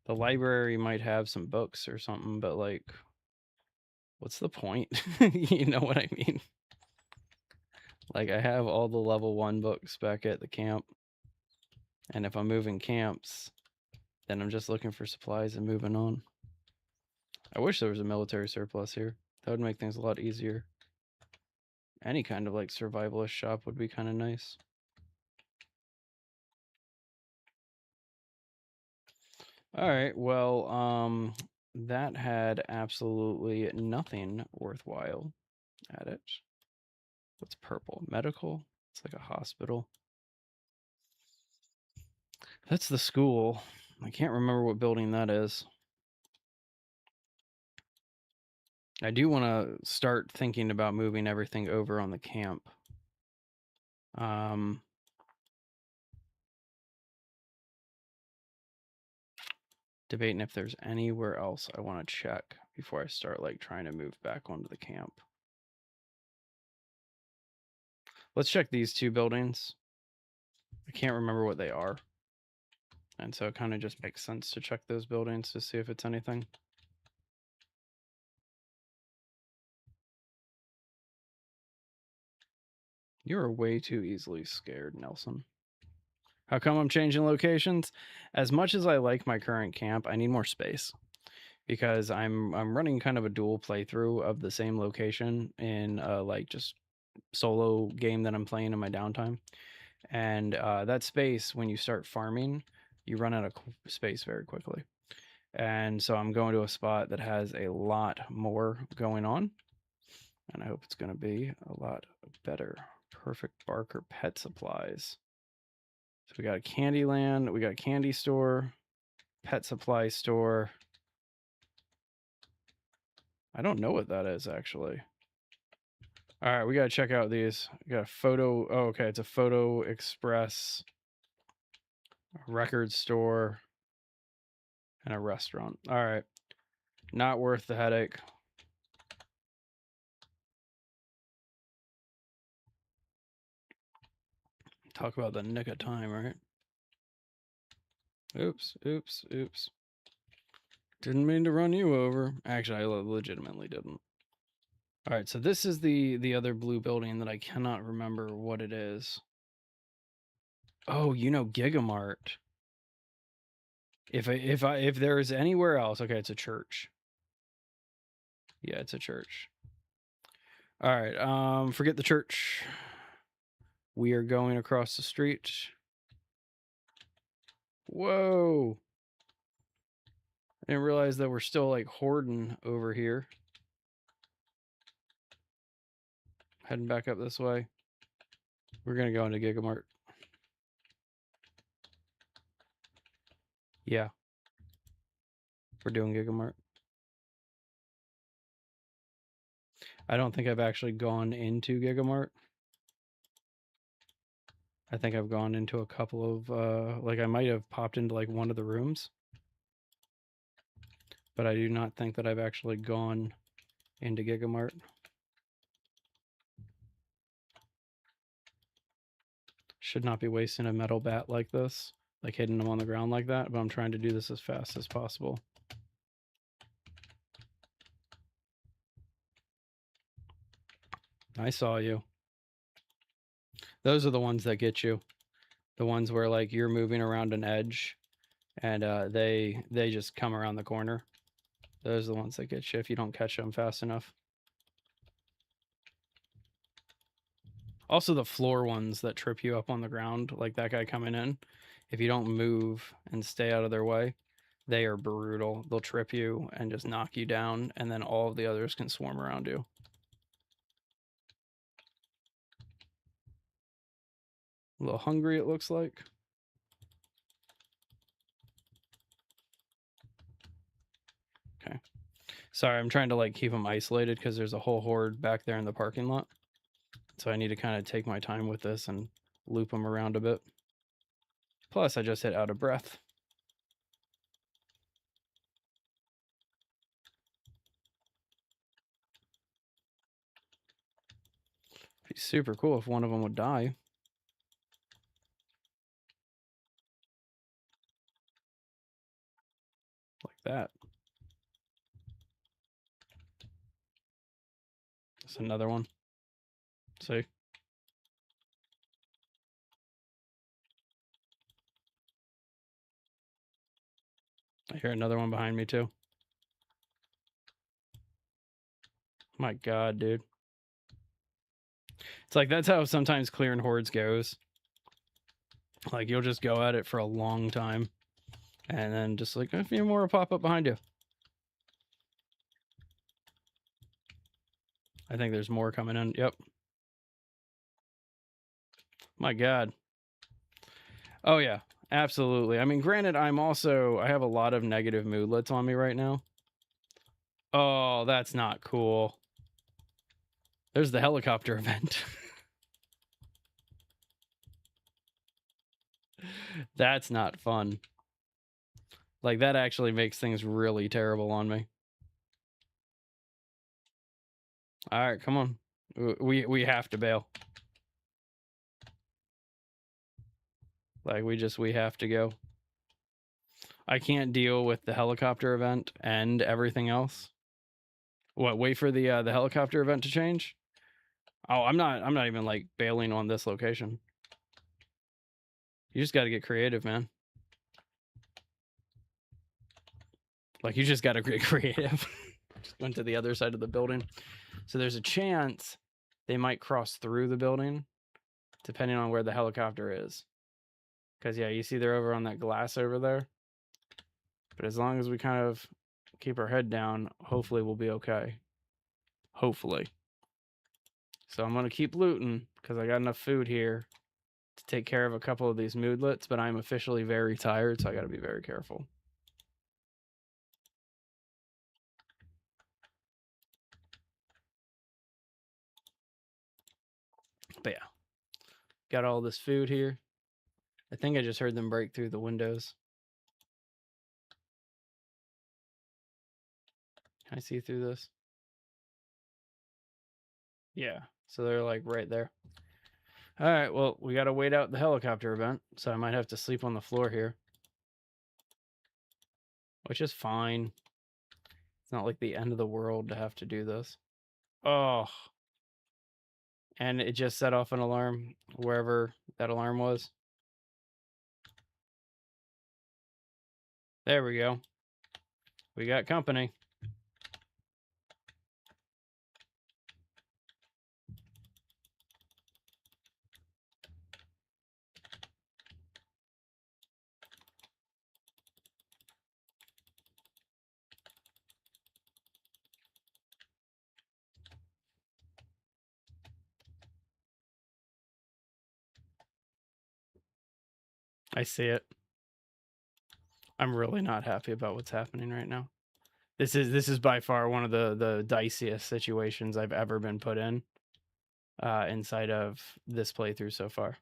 The library might have some books or something, but like, what's the point? You know what I mean? Like, I have all the level 1 books back at the camp. And if I'm moving camps, then I'm just looking for supplies and moving on. I wish there was a military surplus here. That would make things a lot easier. Any kind of like survivalist shop would be kind of nice. All right, well, that had absolutely nothing worthwhile at it. What's purple? Medical? It's like a hospital. That's the school. I can't remember what building that is. I do want to start thinking about moving everything over on the camp. Debating if there's anywhere else I want to check before I start like trying to move back onto the camp. Let's check these two buildings. I can't remember what they are. And so it kind of just makes sense to check those buildings to see if it's anything. You're way too easily scared, Nelson. How come I'm changing locations? As much as I like my current camp, I need more space because I'm running kind of a dual playthrough of the same location in like just solo game that I'm playing in my downtime. And that space, when you start farming, you run out of space very quickly. And so I'm going to a spot that has a lot more going on. And I hope it's going to be a lot better. Perfect Barker pet supplies. So we got a Candyland, we got a candy store, pet supply store. I don't know what that is actually. All right, we got to check out these. We got a photo. Oh, okay. It's a Photo Express, a record store, and a restaurant. All right. Not worth the headache. Talk about the nick of time, right? Oops, oops, oops. Didn't mean to run you over. Actually, I legitimately didn't. All right, so this is the other blue building that I cannot remember what it is. Oh, you know, Gigamart. If there is anywhere else, okay, it's a church. Yeah, it's a church. All right, forget the church. We are going across the street. Whoa. I didn't realize that we're still like hoarding over here. Heading back up this way. We're gonna go into Gigamart. Yeah. We're doing Gigamart. I don't think I've actually gone into Gigamart. I think I've gone into a couple of, like I might have popped into like one of the rooms. But I do not think that I've actually gone into Gigamart. Should not be wasting a metal bat like this, like hitting them on the ground like that, but I'm trying to do this as fast as possible. I saw you. Those are the ones that get you. The ones where like you're moving around an edge and they just come around the corner. Those are the ones that get you if you don't catch them fast enough. Also the floor ones that trip you up on the ground, like that guy coming in. If you don't move and stay out of their way, they are brutal. They'll trip you and just knock you down, and then all of the others can swarm around you. A little hungry, it looks like. Okay. Sorry, I'm trying to like keep them isolated because there's a whole horde back there in the parking lot. So I need to kind of take my time with this and loop them around a bit. Plus, I just hit out of breath. It'd be super cool if one of them would die. Like that. That's another one. See? I hear another one behind me too. My God, dude. It's like that's how sometimes clearing hordes goes. Like you'll just go at it for a long time, and then just like a few more will pop up behind you. I think there's more coming in. Yep. My God. Oh yeah, absolutely. I mean, granted, I have a lot of negative moodlets on me right now. Oh, that's not cool. There's the helicopter event. That's not fun. Like, that actually makes things really terrible on me. All right, come on. We have to bail. Like, we have to go. I can't deal with the helicopter event and everything else. What, wait for the helicopter event to change? Oh, I'm not even like bailing on this location. You just got to get creative, man. Like, you just got to get creative. Just went to the other side of the building. So there's a chance they might cross through the building, depending on where the helicopter is. Because, yeah, you see they're over on that glass over there. But as long as we kind of keep our head down, hopefully we'll be okay. Hopefully. So I'm going to keep looting because I got enough food here to take care of a couple of these moodlets, but I'm officially very tired, so I got to be very careful. But yeah, got all this food here. I think I just heard them break through the windows. Can I see through this? Yeah, so they're like right there. All right, well, we got to wait out the helicopter event, so I might have to sleep on the floor here. Which is fine. It's not like the end of the world to have to do this. Oh. And it just set off an alarm wherever that alarm was. There we go. We got company. I see it. I'm really not happy about what's happening right now. This is by far one of the diciest situations I've ever been put in inside of this playthrough so far.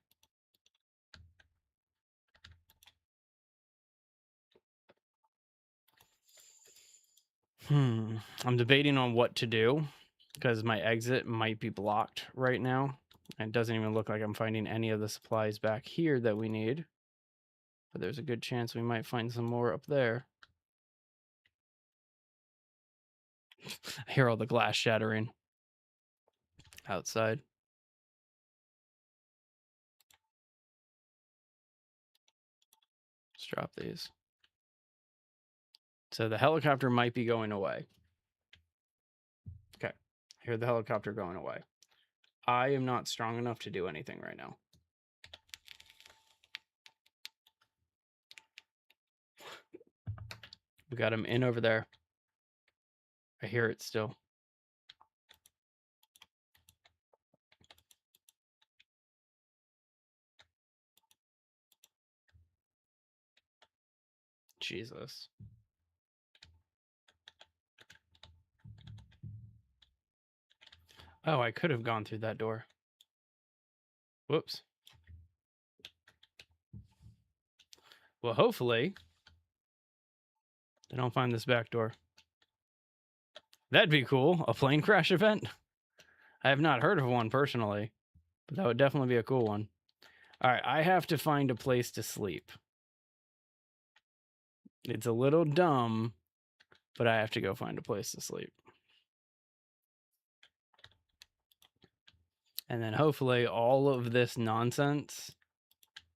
I'm debating on what to do because my exit might be blocked right now. And it doesn't even look like I'm finding any of the supplies back here that we need. But there's a good chance we might find some more up there. I hear all the glass shattering outside. Let's drop these. So the helicopter might be going away. Okay, I hear the helicopter going away. I am not strong enough to do anything right now. We got him in over there. I hear it still. Jesus. Oh, I could have gone through that door. Whoops. Well, hopefully they don't find this back door. That'd be cool. A plane crash event? I have not heard of one personally, but that would definitely be a cool one. All right, I have to find a place to sleep. It's a little dumb, but I have to go find a place to sleep. And then hopefully all of this nonsense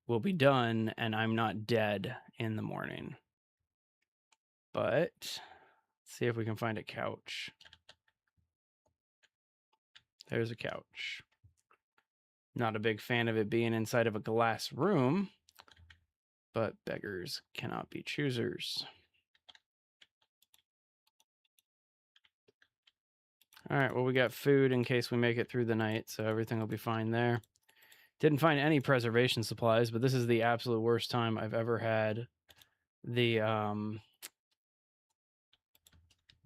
will be done and I'm not dead in the morning. But let's see if we can find a couch. There's a couch. Not a big fan of it being inside of a glass room, but beggars cannot be choosers. All right, well, we got food in case we make it through the night, so everything will be fine there. Didn't find any preservation supplies, but this is the absolute worst time I've ever had the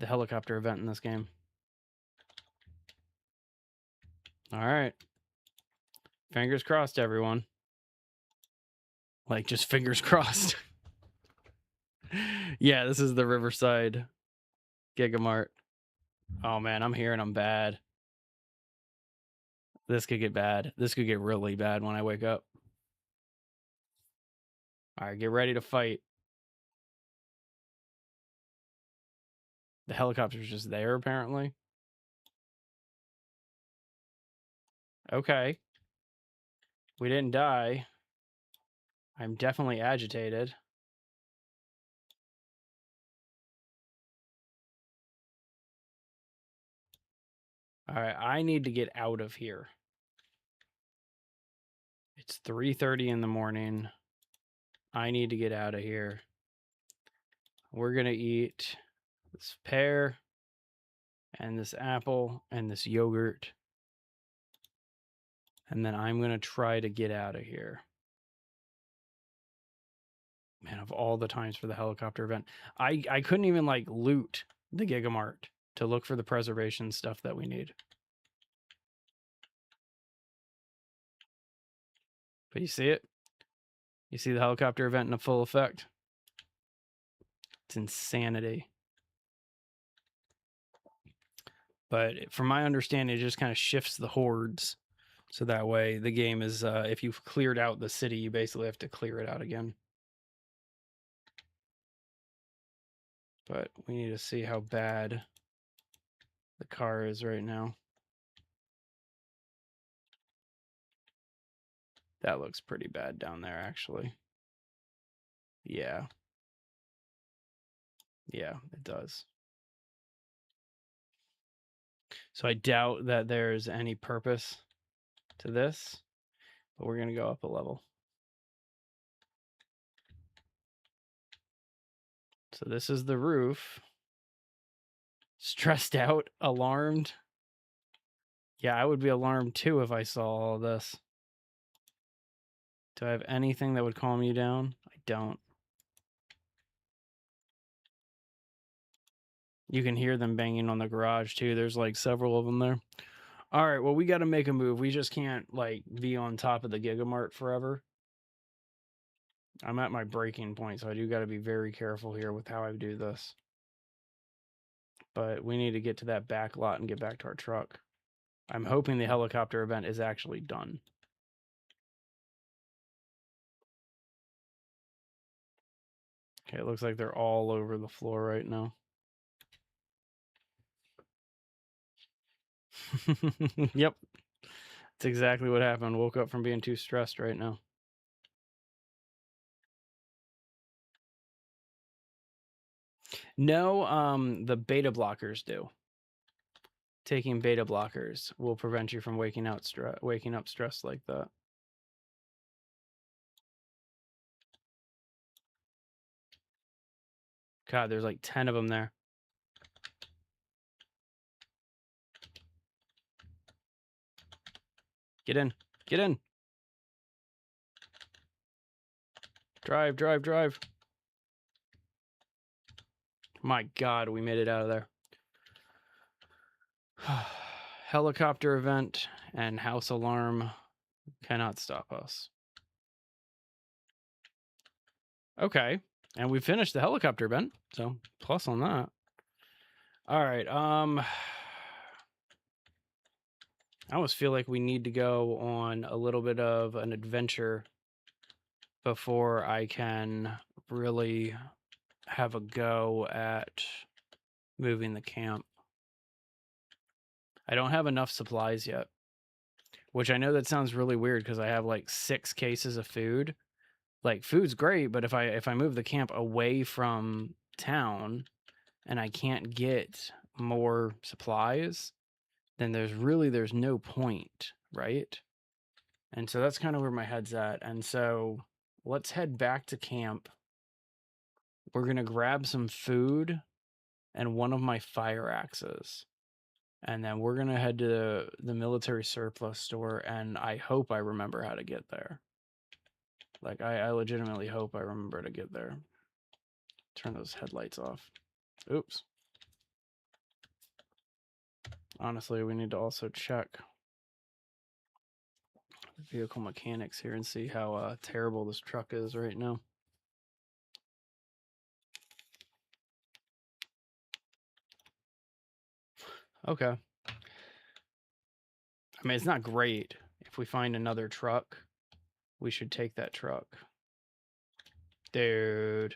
helicopter event in this game. All right. Fingers crossed, everyone. Like, just fingers crossed. Yeah, this is the Riverside Gigamart. Oh man, I'm hearing I'm bad. This could get bad. This could get really bad when I wake up. All right, get ready to fight. The helicopter's just there, apparently. Okay. We didn't die. I'm definitely agitated. All right, I need to get out of here. It's 3:30 in the morning. I need to get out of here. We're going to eat this pear and this apple and this yogurt. And then I'm going to try to get out of here. Man, of all the times for the helicopter event, I couldn't even like loot the Gigamart to look for the preservation stuff that we need. But you see it? You see the helicopter event in a full effect? It's insanity. But from my understanding, it just kind of shifts the hordes. So that way the game is, if you've cleared out the city, you basically have to clear it out again. But we need to see how bad the car is right now. That looks pretty bad down there, actually. Yeah. Yeah, it does. So I doubt that there's any purpose to this, but we're going to go up a level. So this is the roof. Stressed out, alarmed. Yeah, I would be alarmed too if I saw all this. Do I have anything that would calm you down? I don't. You can hear them banging on the garage too. There's like several of them there. All right, well, we got to make a move. We just can't like be on top of the Gigamart forever. I'm at my breaking point, so I do got to be very careful here with how I do this. But we need to get to that back lot and get back to our truck. I'm hoping the helicopter event is actually done. Okay, it looks like they're all over the floor right now. Yep. That's exactly what happened. Woke up from being too stressed right now. No, the beta blockers do. Taking beta blockers will prevent you from waking up stressed like that. God, there's like 10 of them there. Get in. Get in. Drive, drive, drive. My God, we made it out of there. Helicopter event and house alarm cannot stop us. Okay, and we finished the helicopter event, so plus on that. All right, I almost feel like we need to go on a little bit of an adventure before I can really have a go at moving the camp. I don't have enough supplies yet, which I know that sounds really weird because I have like 6 cases of food. Like food's great, but if I move the camp away from town and I can't get more supplies, then there's no point, right? And so that's kind of where my head's at. And so let's head back to camp. We're going to grab some food and one of my fire axes. And then we're going to head to the military surplus store, and I hope I remember how to get there. Like, I legitimately hope I remember to get there. Turn those headlights off. Oops. Honestly, we need to also check the vehicle mechanics here and see how terrible this truck is right now. Okay. I mean, it's not great. If we find another truck, we should take that truck. Dude,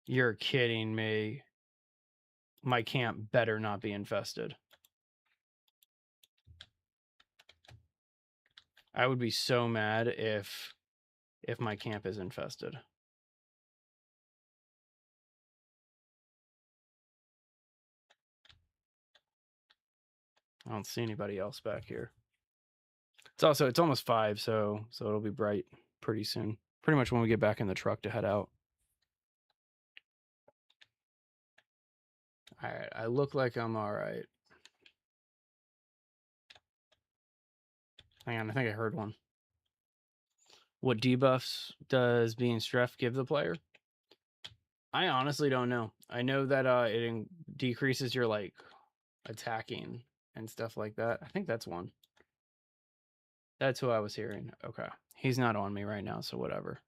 you're kidding me. My camp better not be infested. I would be so mad if my camp is infested. I don't see anybody else back here. It's almost 5, so it'll be bright pretty soon. Pretty much when we get back in the truck to head out. All right, I look like I'm all right. Hang on, I think I heard one. What debuffs does being Stref give the player? I honestly don't know. I know that it decreases your like attacking and stuff like that. I think that's one. That's who I was hearing. Okay. He's not on me right now, so whatever.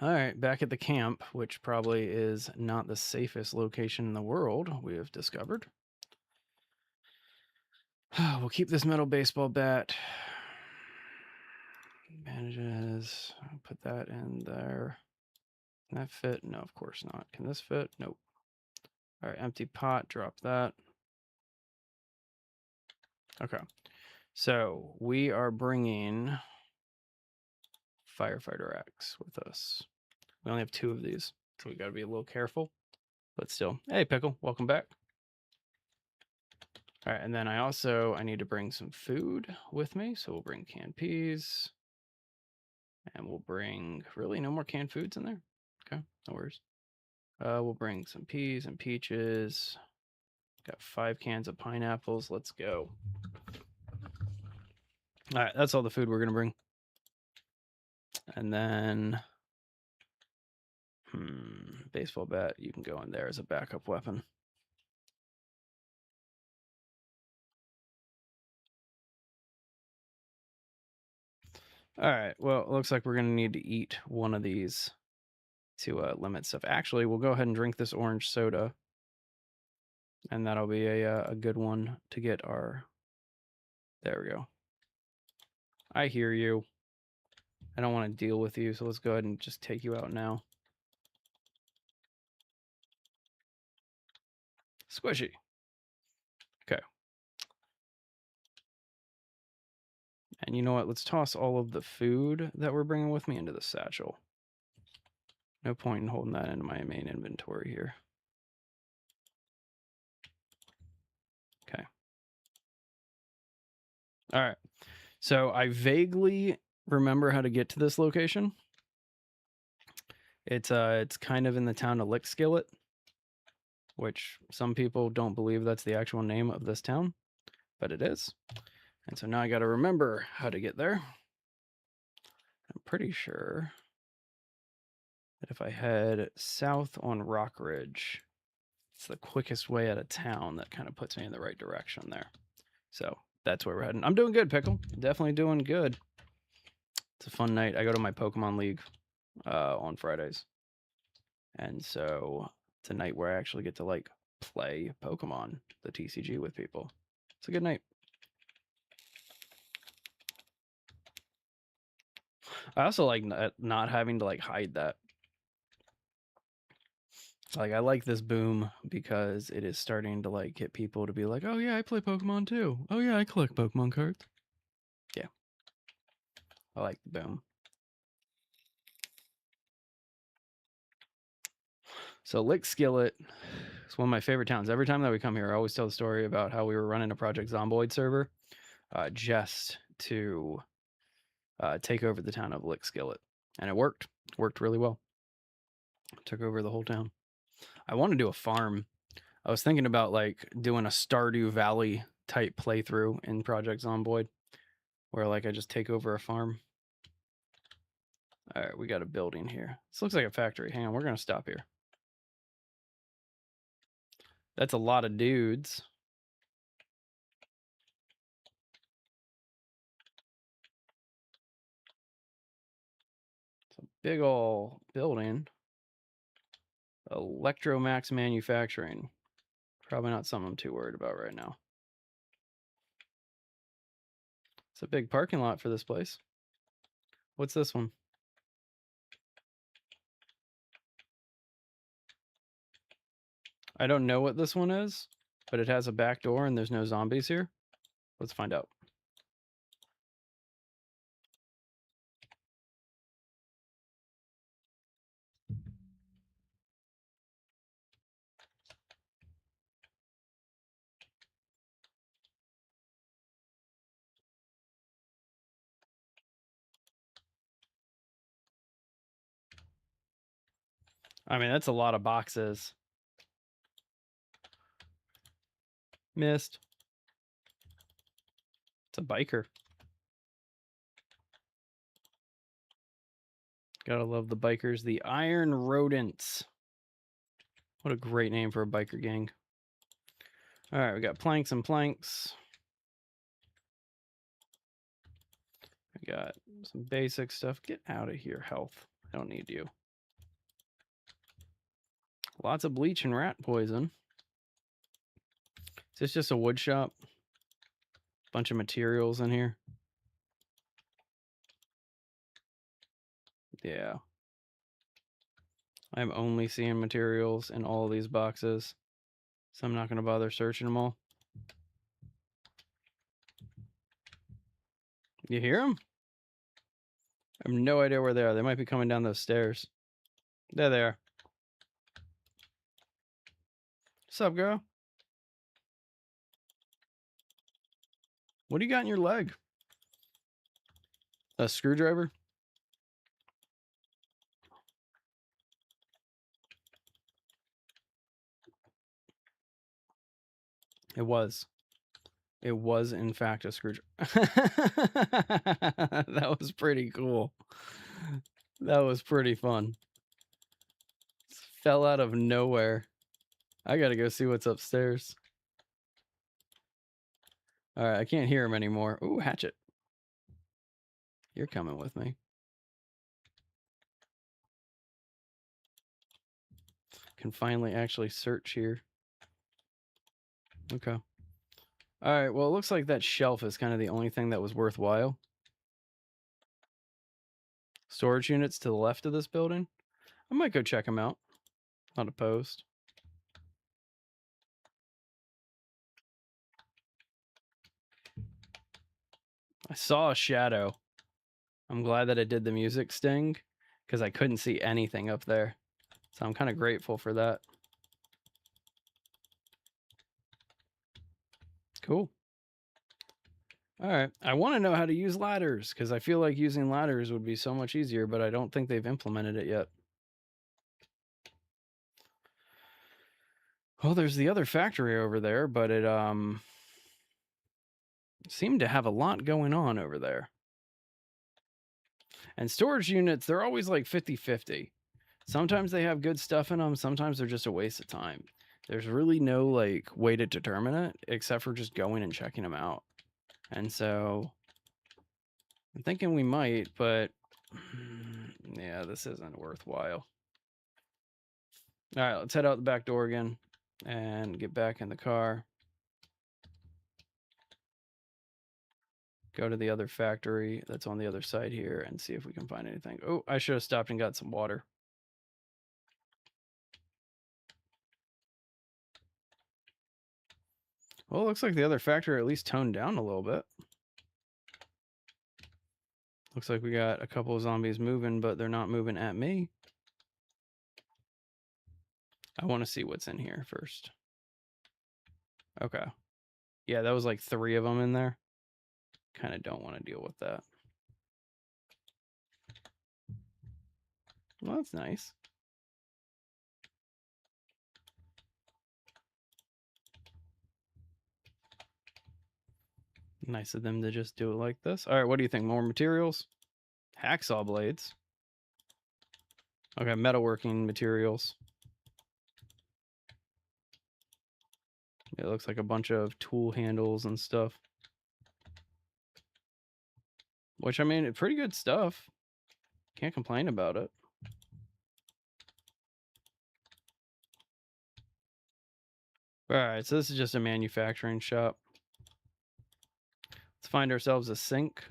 All right, back at the camp, which probably is not the safest location in the world, we have discovered. We'll keep this metal baseball bat. Bandages. I'll put that in there. Can that fit? No, of course not. Can this fit? Nope. All right, empty pot. Drop that. Okay. So we are bringing Firefighter X with us. We only have 2 of these, so we got to be a little careful. But still, hey, Pickle, welcome back. All right, and then I need to bring some food with me, so we'll bring canned peas, and we'll bring really no more canned foods in there. Okay, no worries. We'll bring some peas and peaches. Got 5 cans of pineapples. Let's go. All right, that's all the food we're gonna bring. And then, baseball bat, you can go in there as a backup weapon. All right, well, it looks like we're gonna need to eat one of these to limit stuff. Actually, we'll go ahead and drink this orange soda, and that'll be a good one to get our. There we go. I hear you. I don't want to deal with you, so let's go ahead and just take you out now. Squishy. Okay. And you know what? Let's toss all of the food that we're bringing with me into the satchel. No point in holding that into my main inventory here. Okay. All right. So I vaguely remember how to get to this location. It's kind of in the town of Lickskillet, which some people don't believe that's the actual name of this town, but it is. And so now I got to remember how to get there. I'm pretty sure that if I head south on Rock Ridge, it's the quickest way out of town that kind of puts me in the right direction there. So that's where we're heading. I'm doing good, Pickle. Definitely doing good. It's a fun night. I go to my Pokemon League on Fridays. And so it's a night where I actually get to like play Pokemon, the TCG with people. It's a good night. I also like not having to like hide that. Like I like this boom because it is starting to like get people to be like, oh yeah, I play Pokemon too. Oh yeah, I collect Pokemon cards. Yeah. I like the boom. So Lickskillet is one of my favorite towns. Every time that we come here, I always tell the story about how we were running a Project Zomboid server just to take over the town of Lickskillet. And it worked. Worked really well. Took over the whole town. I want to do a farm. I was thinking about like doing a Stardew Valley type playthrough in Project Zomboid, where like I just take over a farm. All right, we got a building here. This looks like a factory. Hang on, we're gonna stop here. That's a lot of dudes. It's a big ol' building. Electromax Manufacturing. Probably not something I'm too worried about right now. It's a big parking lot for this place. What's this one? I don't know what this one is, but it has a back door and there's no zombies here. Let's find out. I mean, that's a lot of boxes. Missed. It's a biker. Gotta love the bikers. The Iron Rodents. What a great name for a biker gang. All right, we got planks and planks. We got some basic stuff. Get out of here, health. I don't need you. Lots of bleach and rat poison. Is this just a wood shop? Bunch of materials in here. Yeah. I'm only seeing materials in all of these boxes, so I'm not going to bother searching them all. You hear them? I have no idea where they are. They might be coming down those stairs. There they are. What's up, girl? What do you got in your leg? A screwdriver? It was. It was, in fact, a screwdriver. That was pretty cool. That was pretty fun. Fell out of nowhere. I gotta go see what's upstairs. All right, I can't hear him anymore. Ooh, hatchet. You're coming with me. Can finally actually search here. Okay. All right, well, it looks like that shelf is kind of the only thing that was worthwhile. Storage units to the left of this building. I might go check them out. Not opposed. I saw a shadow. I'm glad that it did the music sting because I couldn't see anything up there. So I'm kind of grateful for that. Cool. All right. I want to know how to use ladders because I feel like using ladders would be so much easier, but I don't think they've implemented it yet. Well, there's the other factory over there, but it seemed to have a lot going on over there. And storage units, they're always like 50-50. Sometimes they have good stuff in them. Sometimes they're just a waste of time. There's really no like way to determine it except for just going and checking them out. And so I'm thinking we might, but yeah, this isn't worthwhile. All right, let's head out the back door again and get back in the car. Go to the other factory that's on the other side here and see if we can find anything. Oh, I should have stopped and got some water. Well, it looks like the other factory at least toned down a little bit. Looks like we got a couple of zombies moving, but they're not moving at me. I want to see what's in here first. Okay. Yeah, that was like 3 of them in there. Kind of don't want to deal with that. Well, that's nice. Nice of them to just do it like this. All right, what do you think? More materials? Hacksaw blades. Okay, metalworking materials. It looks like a bunch of tool handles and stuff. Which, I mean, pretty good stuff. Can't complain about it. All right, so this is just a manufacturing shop. Let's find ourselves a sink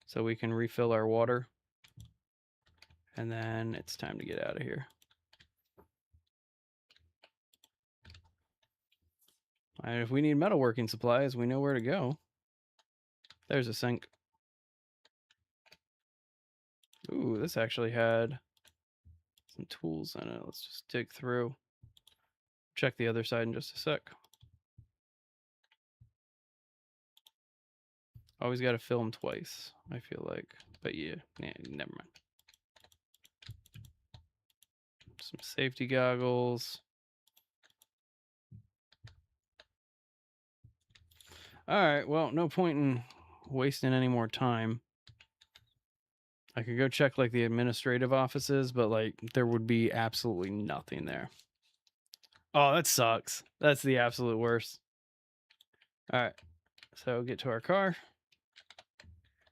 so we can refill our water. And then it's time to get out of here. And if we need metalworking supplies, we know where to go. There's a sink. Ooh, this actually had some tools in it. Let's just dig through. Check the other side in just a sec. Always got to film twice, I feel like. But yeah, never mind. Some safety goggles. All right, well, no point in wasting any more time. I could go check like the administrative offices, but like there would be absolutely nothing there. Oh, that sucks. That's the absolute worst. All right, so get to our car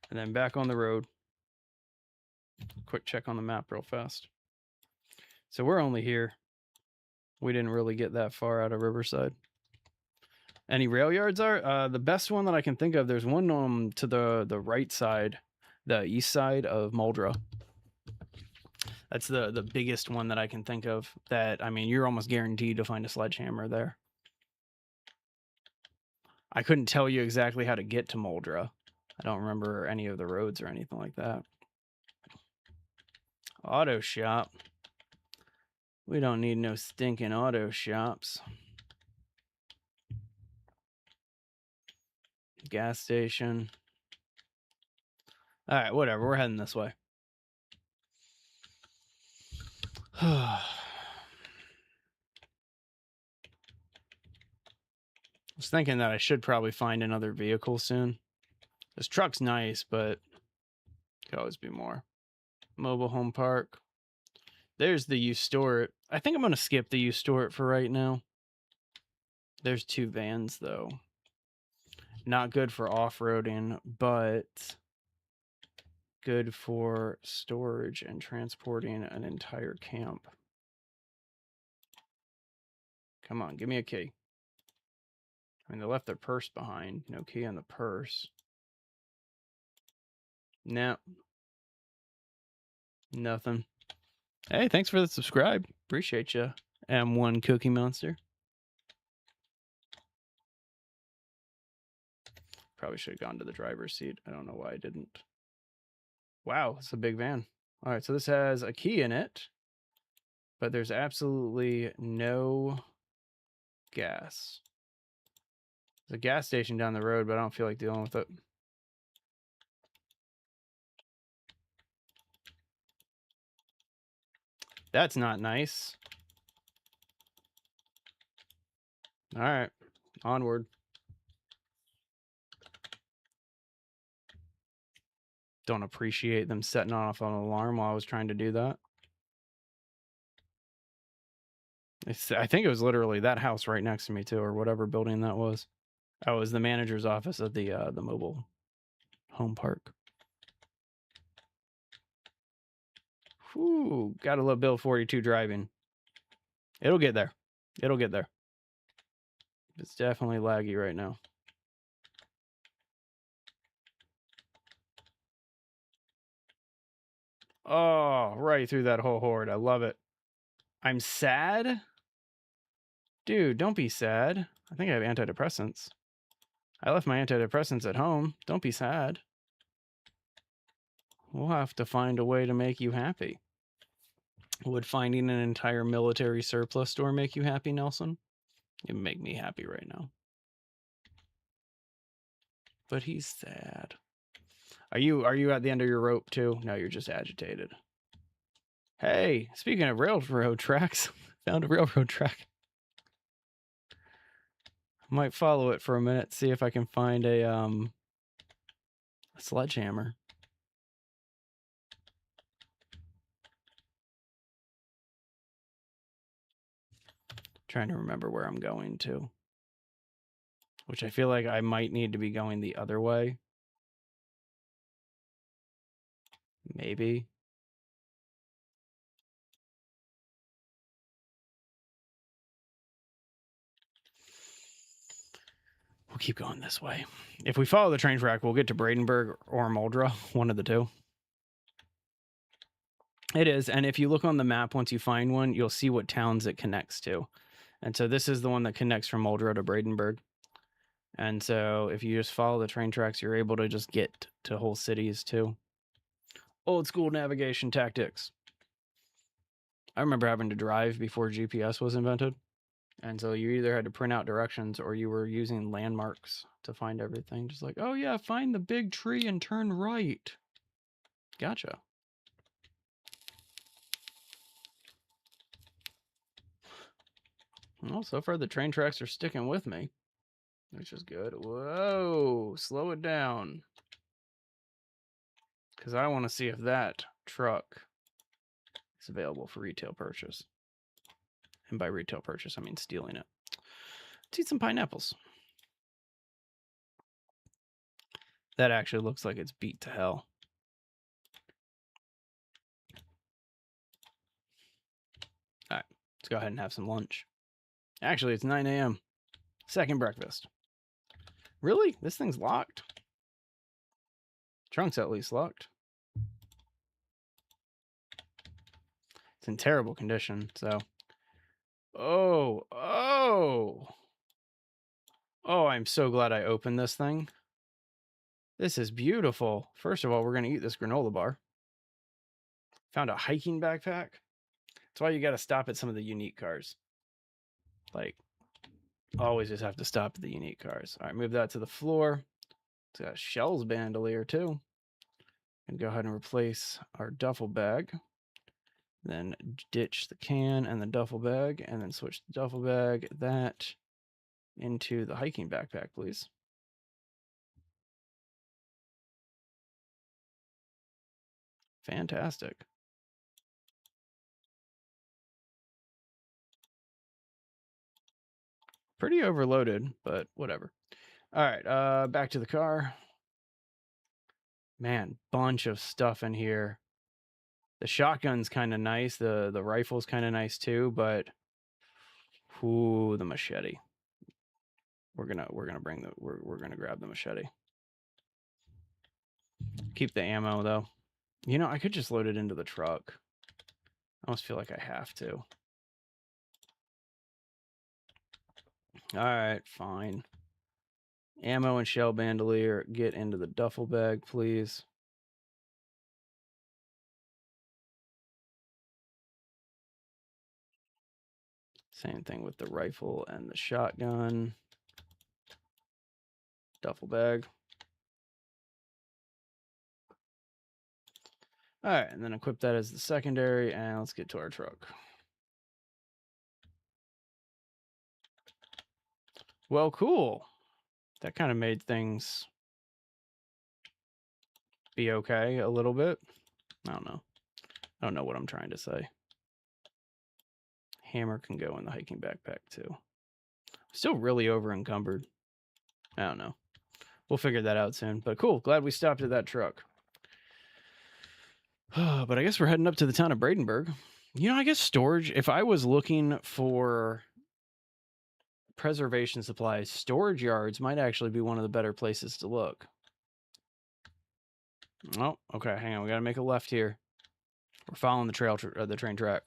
and then back on the road. Quick check on the map real fast. So we're only here. We didn't really get that far out of Riverside. Any rail yards are? The best one that I can think of, there's one to the right side, the east side of Muldra. That's the biggest one that I can think of. That, I mean, you're almost guaranteed to find a sledgehammer there. I couldn't tell you exactly how to get to Muldra. I don't remember any of the roads or anything like that. Auto shop. We don't need no stinking auto shops. Gas station. All right, whatever. We're heading this way. I was thinking that I should probably find another vehicle soon. This truck's nice, but could always be more. Mobile home park. There's the you store it. I think I'm going to skip the you store it for right now. There's 2 vans, though. Not good for off-roading, but good for storage and transporting an entire camp. Come on, give me a key. I mean, they left their purse behind. No key on the purse. No. Nothing. Hey, thanks for the subscribe. Appreciate you. M1 Cookie Monster. Probably should have gone to the driver's seat. I don't know why I didn't. Wow, it's a big van. All right, so this has a key in it, but there's absolutely no gas. There's a gas station down the road, but I don't feel like dealing with it. That's not nice. All right, onward. Don't appreciate them setting off an alarm while I was trying to do that. I think it was literally that house right next to me too, or whatever building that was. Oh, it was the manager's office of the mobile home park. Whew, gotta love Bill 42 driving. It'll get there. It'll get there. It's definitely laggy right now. Oh, right through that whole horde. I love it. I'm sad? Dude, don't be sad. I think I have antidepressants. I left my antidepressants at home. Don't be sad. We'll have to find a way to make you happy. Would finding an entire military surplus store make you happy, Nelson? It'd make me happy right now. But he's sad. Are you at the end of your rope too? No, you're just agitated. Hey, speaking of railroad tracks, found a railroad track. Might follow it for a minute, see if I can find a sledgehammer. Trying to remember where I'm going to. Which I feel like I might need to be going the other way. Maybe. We'll keep going this way. If we follow the train track, we'll get to Bradenburg or Moldra, one of the two. It is, and if you look on the map, once you find one, you'll see what towns it connects to. And so this is the one that connects from Moldra to Bradenburg. And so if you just follow the train tracks, you're able to just get to whole cities too. Old school navigation tactics. I remember having to drive before GPS was invented. And so you either had to print out directions or you were using landmarks to find everything. Just like, oh yeah, find the big tree and turn right. Gotcha. Well, so far the train tracks are sticking with me, which is good. Whoa, slow it down. Because I want to see if that truck is available for retail purchase. And by retail purchase, I mean stealing it. Let's eat some pineapples. That actually looks like it's beat to hell. All right, let's go ahead and have some lunch. Actually, it's 9 a.m. Second breakfast. Really? This thing's locked? Trunk's at least locked. It's in terrible condition, so. Oh, I'm so glad I opened this thing. This is beautiful. First of all, we're going to eat this granola bar. Found a hiking backpack. That's why you got to stop at some of the unique cars. Like, always just have to stop at the unique cars. All right, move that to the floor. It's got a Shell's bandolier, too. And go ahead and replace our duffel bag. Then ditch the can and the duffel bag, and then switch the duffel bag, that into the hiking backpack, please. Fantastic. Pretty overloaded, but whatever. All right, back to the car. Man, bunch of stuff in here. The shotgun's kind of nice. The rifle's kind of nice too, but ooh, the machete. We're gonna grab the machete. Keep the ammo though. You know, I could just load it into the truck. I almost feel like I have to. All right, fine. Ammo and shell bandolier, get into the duffel bag, please. Same thing with the rifle and the shotgun. Duffel bag. All right, and then equip that as the secondary, and let's get to our truck. Well, cool. That kind of made things be okay a little bit. I don't know. I don't know what I'm trying to say. Hammer can go in the hiking backpack too. Still really over encumbered. I don't know. We'll figure that out soon. But cool. Glad we stopped at that truck. But I guess we're heading up to the town of Bradenburg. You know, I guess storage, if I was looking for preservation supplies, storage yards might actually be one of the better places to look. Oh, okay. Hang on. We got to make a left here. We're following the the train track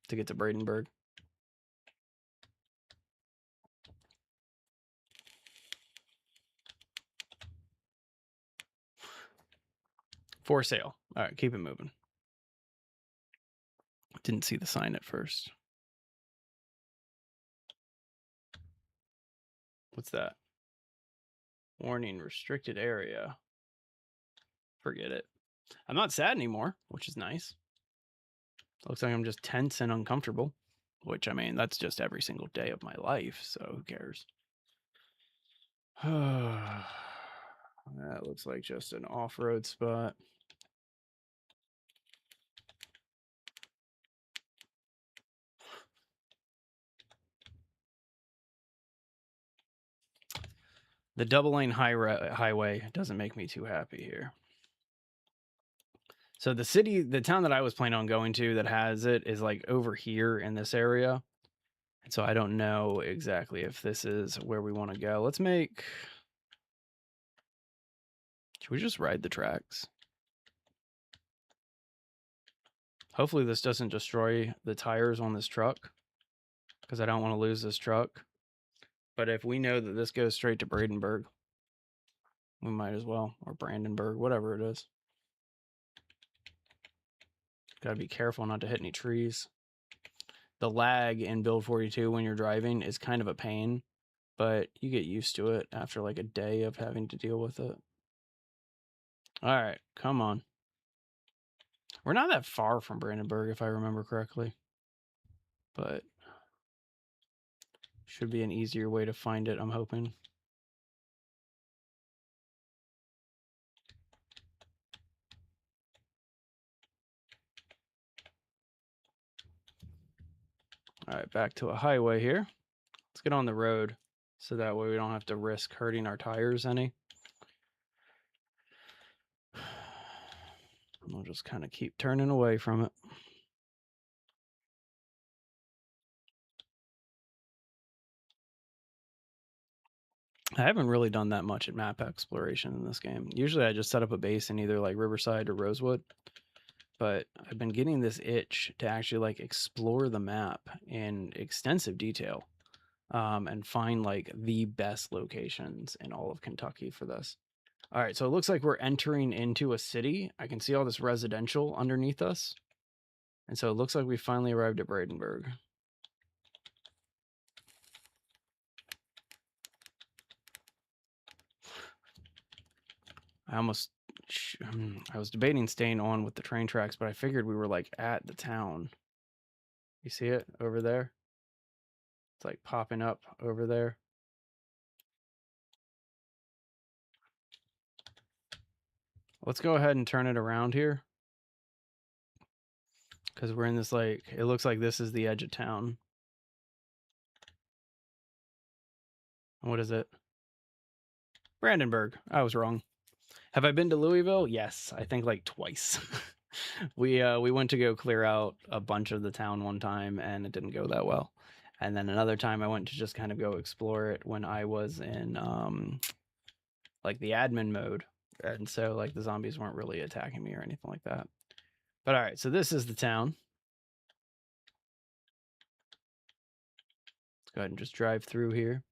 to get to Bradenburg. For sale. All right, keep it moving. Didn't see the sign at first. What's that? Warning, restricted area. Forget it. I'm not sad anymore, which is nice. Looks like I'm just tense and uncomfortable, which, I mean, that's just every single day of my life, so who cares? That looks like just an off-road spot. The double-lane highway doesn't make me too happy here. So the town that I was planning on going to that has it is like over here in this area. And so I don't know exactly if this is where we want to go. Let's make... Should we just ride the tracks? Hopefully this doesn't destroy the tires on this truck, because I don't want to lose this truck. But if we know that this goes straight to Bradenburg, we might as well. Or Brandenburg, whatever it is. Gotta be careful not to hit any trees. The lag in Build 42 when you're driving is kind of a pain, but you get used to it after like a day of having to deal with it. All right, come on. We're not that far from Brandenburg, if I remember correctly, but should be an easier way to find it, I'm hoping. All right, back to a highway here. Let's get on the road so that way we don't have to risk hurting our tires any. We'll just kind of keep turning away from it. I haven't really done that much at map exploration in this game. Usually I just set up a base in either like Riverside or Rosewood, but I've been getting this itch to actually like explore the map in extensive detail, and find like the best locations in all of Kentucky for this. All right, so it looks like we're entering into a city. I can see all this residential underneath us. And so it looks like we finally arrived at Bradenburg. I was debating staying on with the train tracks, but I figured we were like at the town. You see it over there? It's like popping up over there. Let's go ahead and turn it around here, because we're in this like, it looks like this is the edge of town. What is it? Brandenburg. I was wrong. Have I been to Louisville? Yes, I think like twice. We went to go clear out a bunch of the town one time, and it didn't go that well. And then another time I went to just kind of go explore it when I was in like the admin mode, and so like the zombies weren't really attacking me or anything like that. But all right, so this is the town. Let's go ahead and just drive through here.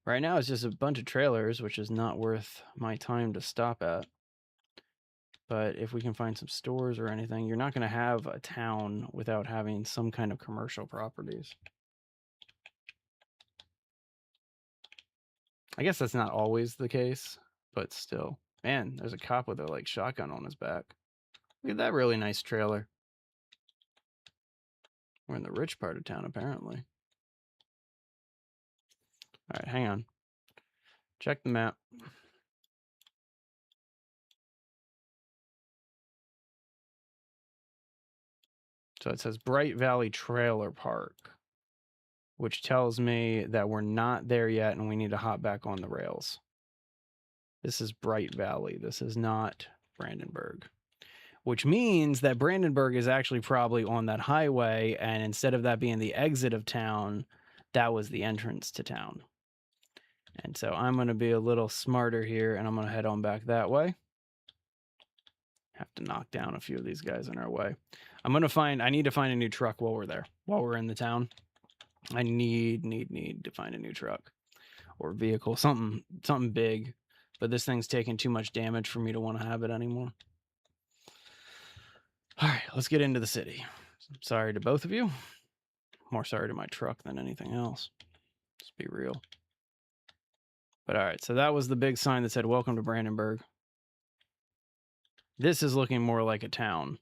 Right now it's just a bunch of trailers, which is not worth my time to stop at. But if we can find some stores or anything, you're not going to have a town without having some kind of commercial properties. I guess that's not always the case, but still. Man, there's a cop with a like shotgun on his back. Look at that really nice trailer. We're in the rich part of town, apparently. All right, hang on. Check the map. So it says Bright Valley Trailer Park, which tells me that we're not there yet and we need to hop back on the rails. This is Bright Valley. This is not Brandenburg, which means that Brandenburg is actually probably on that highway, and instead of that being the exit of town, that was the entrance to town. And so I'm going to be a little smarter here, and I'm going to head on back that way. Have to knock down a few of these guys in our way. I need to find a new truck while we're there. While we're in the town, I need to find a new truck or vehicle, something big. But this thing's taking too much damage for me to want to have it anymore. All right, let's get into the city. Sorry to both of you. More sorry to my truck than anything else. Let's be real. But all right, so that was the big sign that said, "Welcome to Brandenburg." This is looking more like a town.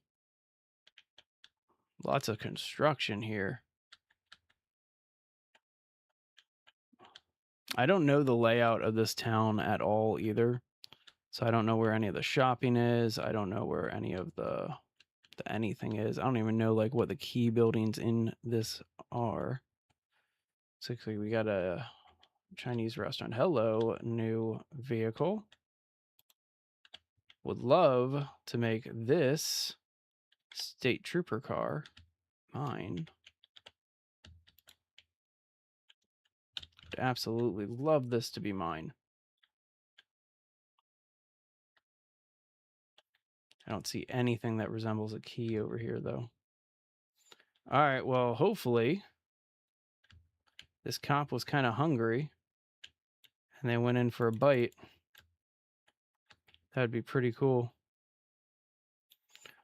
Lots of construction here. I don't know the layout of this town at all either. So I don't know where any of the shopping is. I don't know where any of the anything is. I don't even know like what the key buildings in this are. Looks like we got a Chinese restaurant. Hello, new vehicle. Would love to make this state trooper car mine. would absolutely love this to be mine. I don't see anything that resembles a key over here, though. All right, well, hopefully this cop was kind of hungry and they went in for a bite. That'd be pretty cool.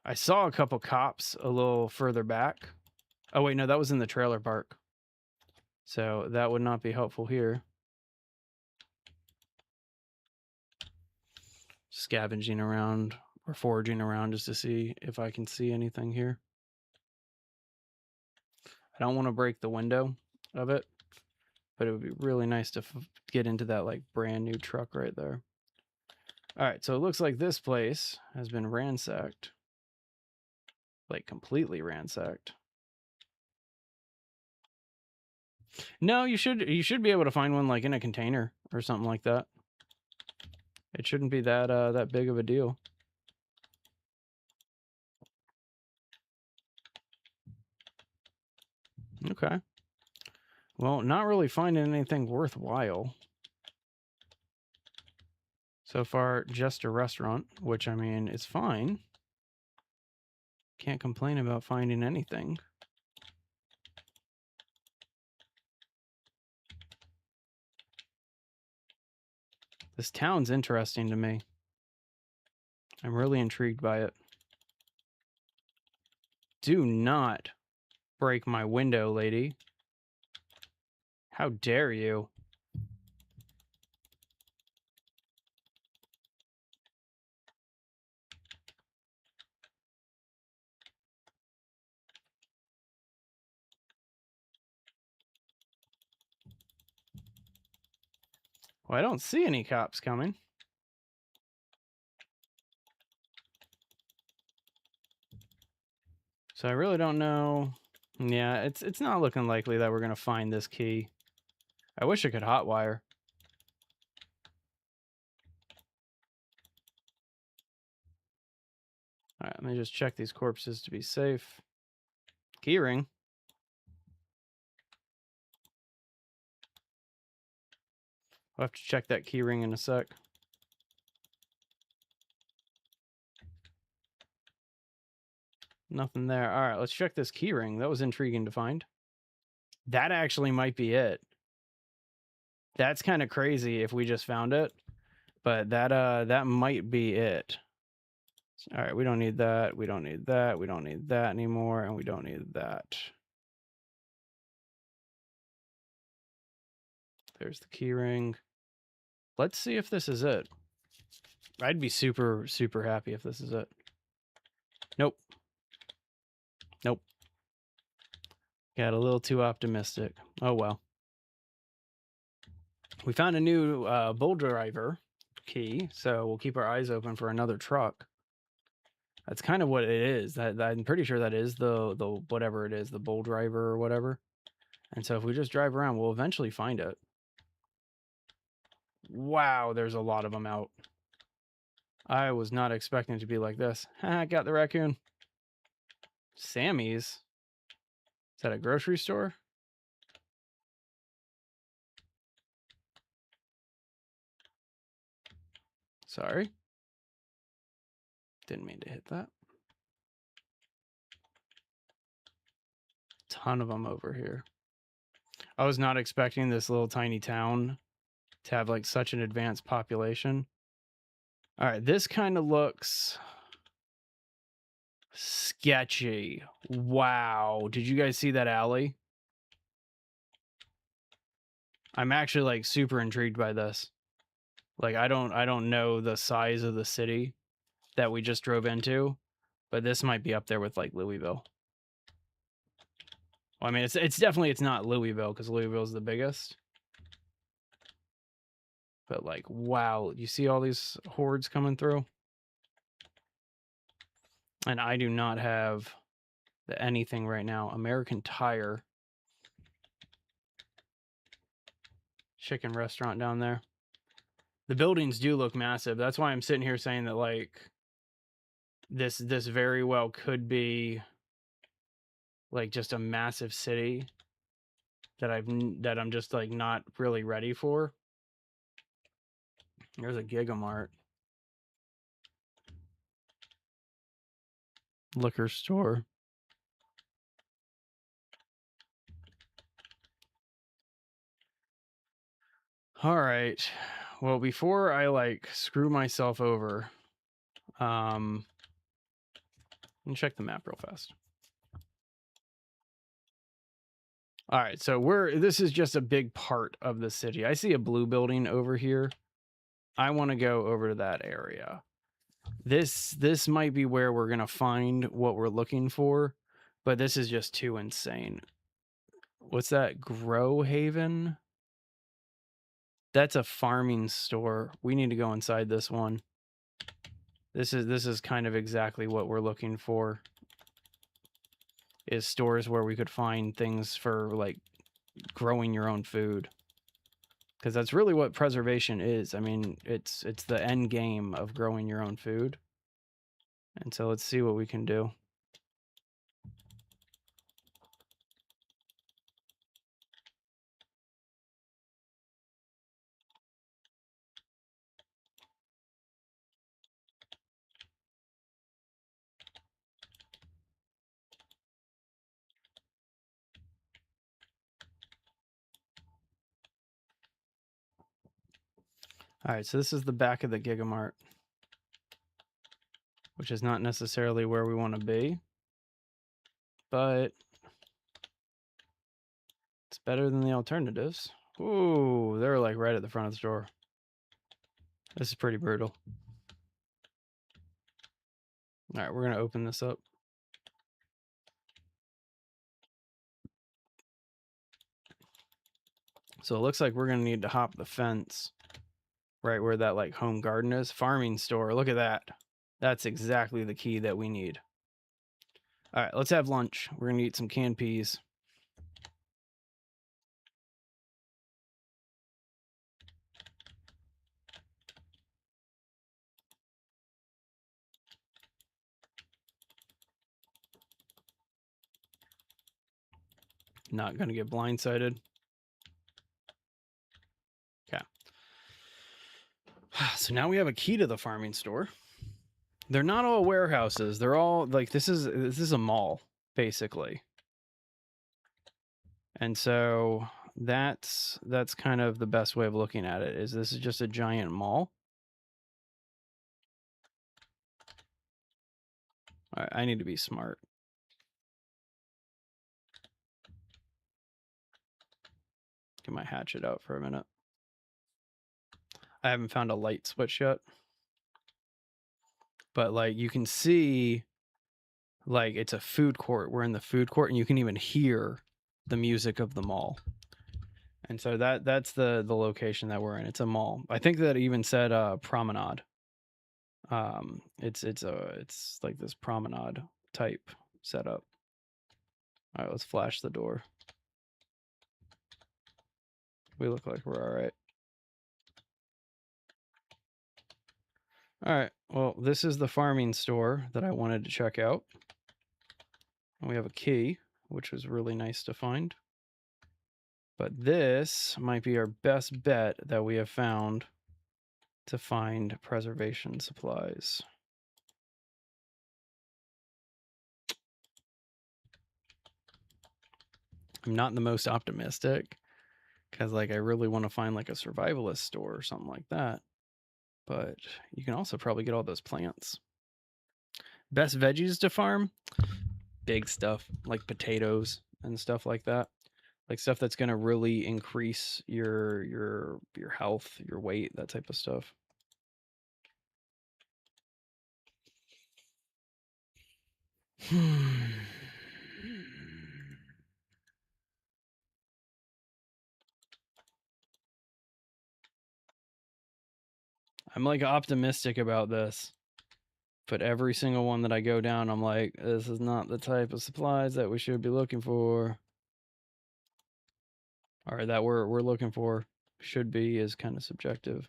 I saw a couple cops a little further back. Oh, wait, no, that was in the trailer park. So that would not be helpful here. Scavenging around or foraging around just to see if I can see anything here. I don't want to break the window of it, but it would be really nice to get into that like brand new truck right there. All right, so it looks like this place has been ransacked. Like completely ransacked. No, you should be able to find one like in a container or something like that. It shouldn't be that that big of a deal. Okay. Well, not really finding anything worthwhile. So far, just a restaurant, which, I mean, is fine. Can't complain about finding anything. This town's interesting to me. I'm really intrigued by it. Do not break my window, lady. How dare you? Well, I don't see any cops coming. So I really don't know. Yeah, it's not looking likely that we're going to find this key. I wish I could hotwire. All right, let me just check these corpses to be safe. Keyring. I'll have to check that keyring in a sec. Nothing there. All right, let's check this keyring. That was intriguing to find. That actually might be it. That's kind of crazy if we just found it, but that might be it. All right, we don't need that. We don't need that. We don't need that anymore, and we don't need that. There's the keyring. Let's see if this is it. I'd be super, super happy if this is it. Nope. Nope. Got a little too optimistic. Oh, well. We found a new bull driver key, so we'll keep our eyes open for another truck. That's kind of what it is. I'm pretty sure that is the whatever it is, the bull driver or whatever. And so if we just drive around, we'll eventually find it. Wow, there's a lot of them out. I was not expecting it to be like this. Ha, got the raccoon. Sammy's? Is that a grocery store? Sorry. Didn't mean to hit that. Ton of them over here. I was not expecting this little tiny town to have like such an advanced population. All right, this kind of looks sketchy. Wow. Did you guys see that alley? I'm actually like super intrigued by this. Like I don't know the size of the city that we just drove into, but this might be up there with like Louisville. Well, I mean, it's definitely it's not Louisville because Louisville is the biggest. But like, wow, you see all these hordes coming through? And I do not have the anything right now. American Tire. Chicken restaurant down there. The buildings do look massive. That's why I'm sitting here saying that like this very well could be like just a massive city that I'm just like not really ready for. There's a Gigamart. Liquor store. All right. Well, before I like screw myself over, let me check the map real fast. All right, so this is just a big part of the city. I see a blue building over here. I want to go over to that area. This might be where we're gonna find what we're looking for, but this is just too insane. What's that? Grow Haven? That's a farming store. We need to go inside this one. This is kind of exactly what we're looking for. Is stores where we could find things for like growing your own food. Because that's really what preservation is. I mean, it's the end game of growing your own food. And so let's see what we can do. All right, so this is the back of the Gigamart, which is not necessarily where we want to be, but it's better than the alternatives. Ooh, they're like right at the front of the store. This is pretty brutal. All right, we're going to open this up. So it looks like we're going to need to hop the fence right where that like home garden is. Farming store, look at that. That's exactly the key that we need. All right, let's have lunch. We're going to eat some canned peas. Not going to get blindsided. Okay. So now we have a key to the farming store. They're not all warehouses. They're all like this is a mall basically. And so that's kind of the best way of looking at it. Is this is just a giant mall. All right, I need to be smart. Get my hatchet out for a minute. I haven't found a light switch yet. But like you can see like it's a food court. We're in the food court and you can even hear the music of the mall. And so that's the location that we're in. It's a mall. I think that even said promenade. It's like this promenade type setup. All right, let's flash the door. We look like we're all right. All right, well, this is the farming store that I wanted to check out. And we have a key, which was really nice to find. But this might be our best bet that we have found to find preservation supplies. I'm not the most optimistic because like I really want to find like a survivalist store or something like that. But you can also probably get all those plants. Best veggies to farm? Big stuff like potatoes and stuff like that. Like stuff that's going to really increase your health, your weight, that type of stuff. I'm like optimistic about this, but every single one that I go down, I'm like, this is not the type of supplies that we should be looking for, or that we're looking for. Should be is kind of subjective.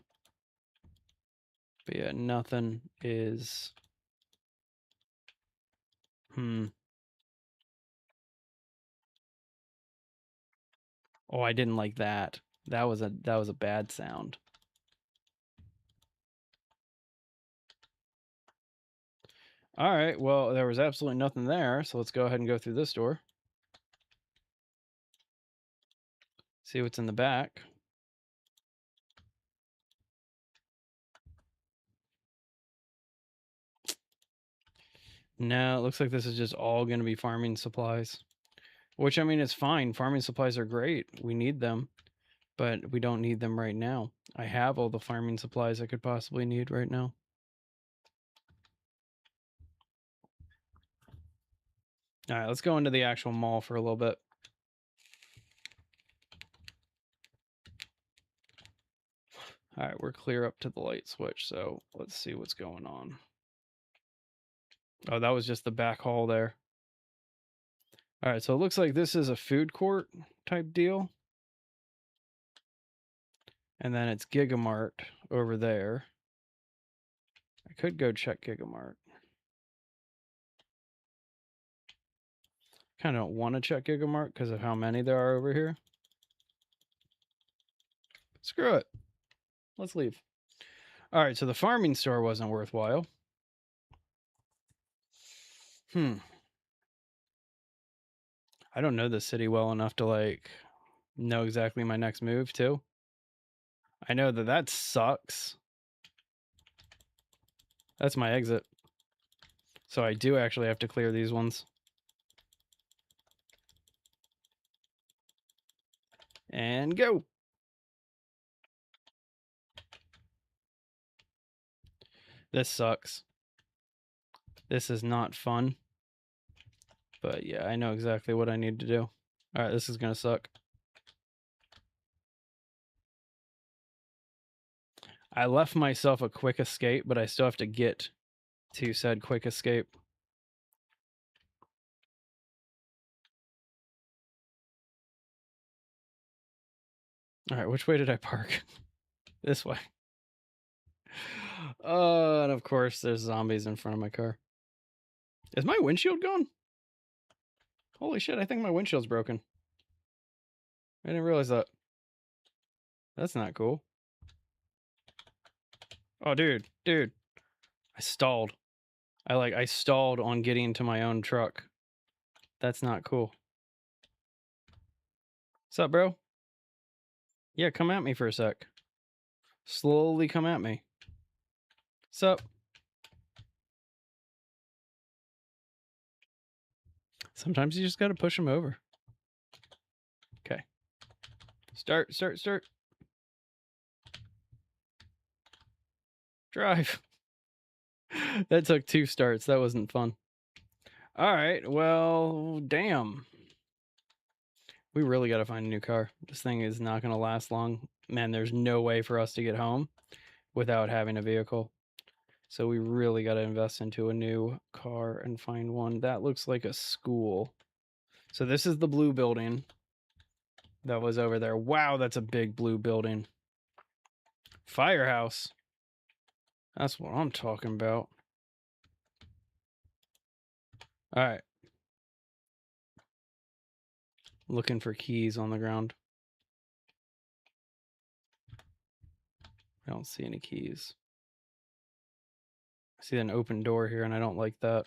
But yeah, nothing is. Oh, I didn't like that. That was a bad sound. All right, well, there was absolutely nothing there, so let's go ahead and go through this door. See what's in the back. No, it looks like this is just all going to be farming supplies. Which, I mean, it's fine. Farming supplies are great. We need them, but we don't need them right now. I have all the farming supplies I could possibly need right now. All right, let's go into the actual mall for a little bit. All right, we're clear up to the light switch, so let's see what's going on. Oh, that was just the back hall there. All right, so it looks like this is a food court type deal. And then it's Gigamart over there. I could go check Gigamart. Kind of don't want to check Gigamart because of how many there are over here. Screw it. Let's leave. All right, so the farming store wasn't worthwhile. I don't know this city well enough to like know exactly my next move too. I know that sucks. That's my exit. So I do actually have to clear these ones. And go. This sucks. This is not fun. But yeah, I know exactly what I need to do. All right, this is going to suck. I left myself a quick escape, but I still have to get to said quick escape. All right, which way did I park? This way. And of course, there's zombies in front of my car. Is my windshield gone? Holy shit, I think my windshield's broken. I didn't realize that. That's not cool. Oh, dude. I stalled. I stalled on getting to my own truck. That's not cool. What's up, bro? Yeah, come at me for a sec. Slowly come at me. What's up? Sometimes you just gotta push them over. Okay. Start. Drive. That took 2 starts. That wasn't fun. All right. Well, damn. We really got to find a new car. This thing is not going to last long. Man, there's no way for us to get home without having a vehicle. So we really got to invest into a new car and find one. That looks like a school. So this is the blue building that was over there. Wow, that's a big blue building. Firehouse. That's what I'm talking about. All right. Looking for keys on the ground. I don't see any keys. I see an open door here, and I don't like that.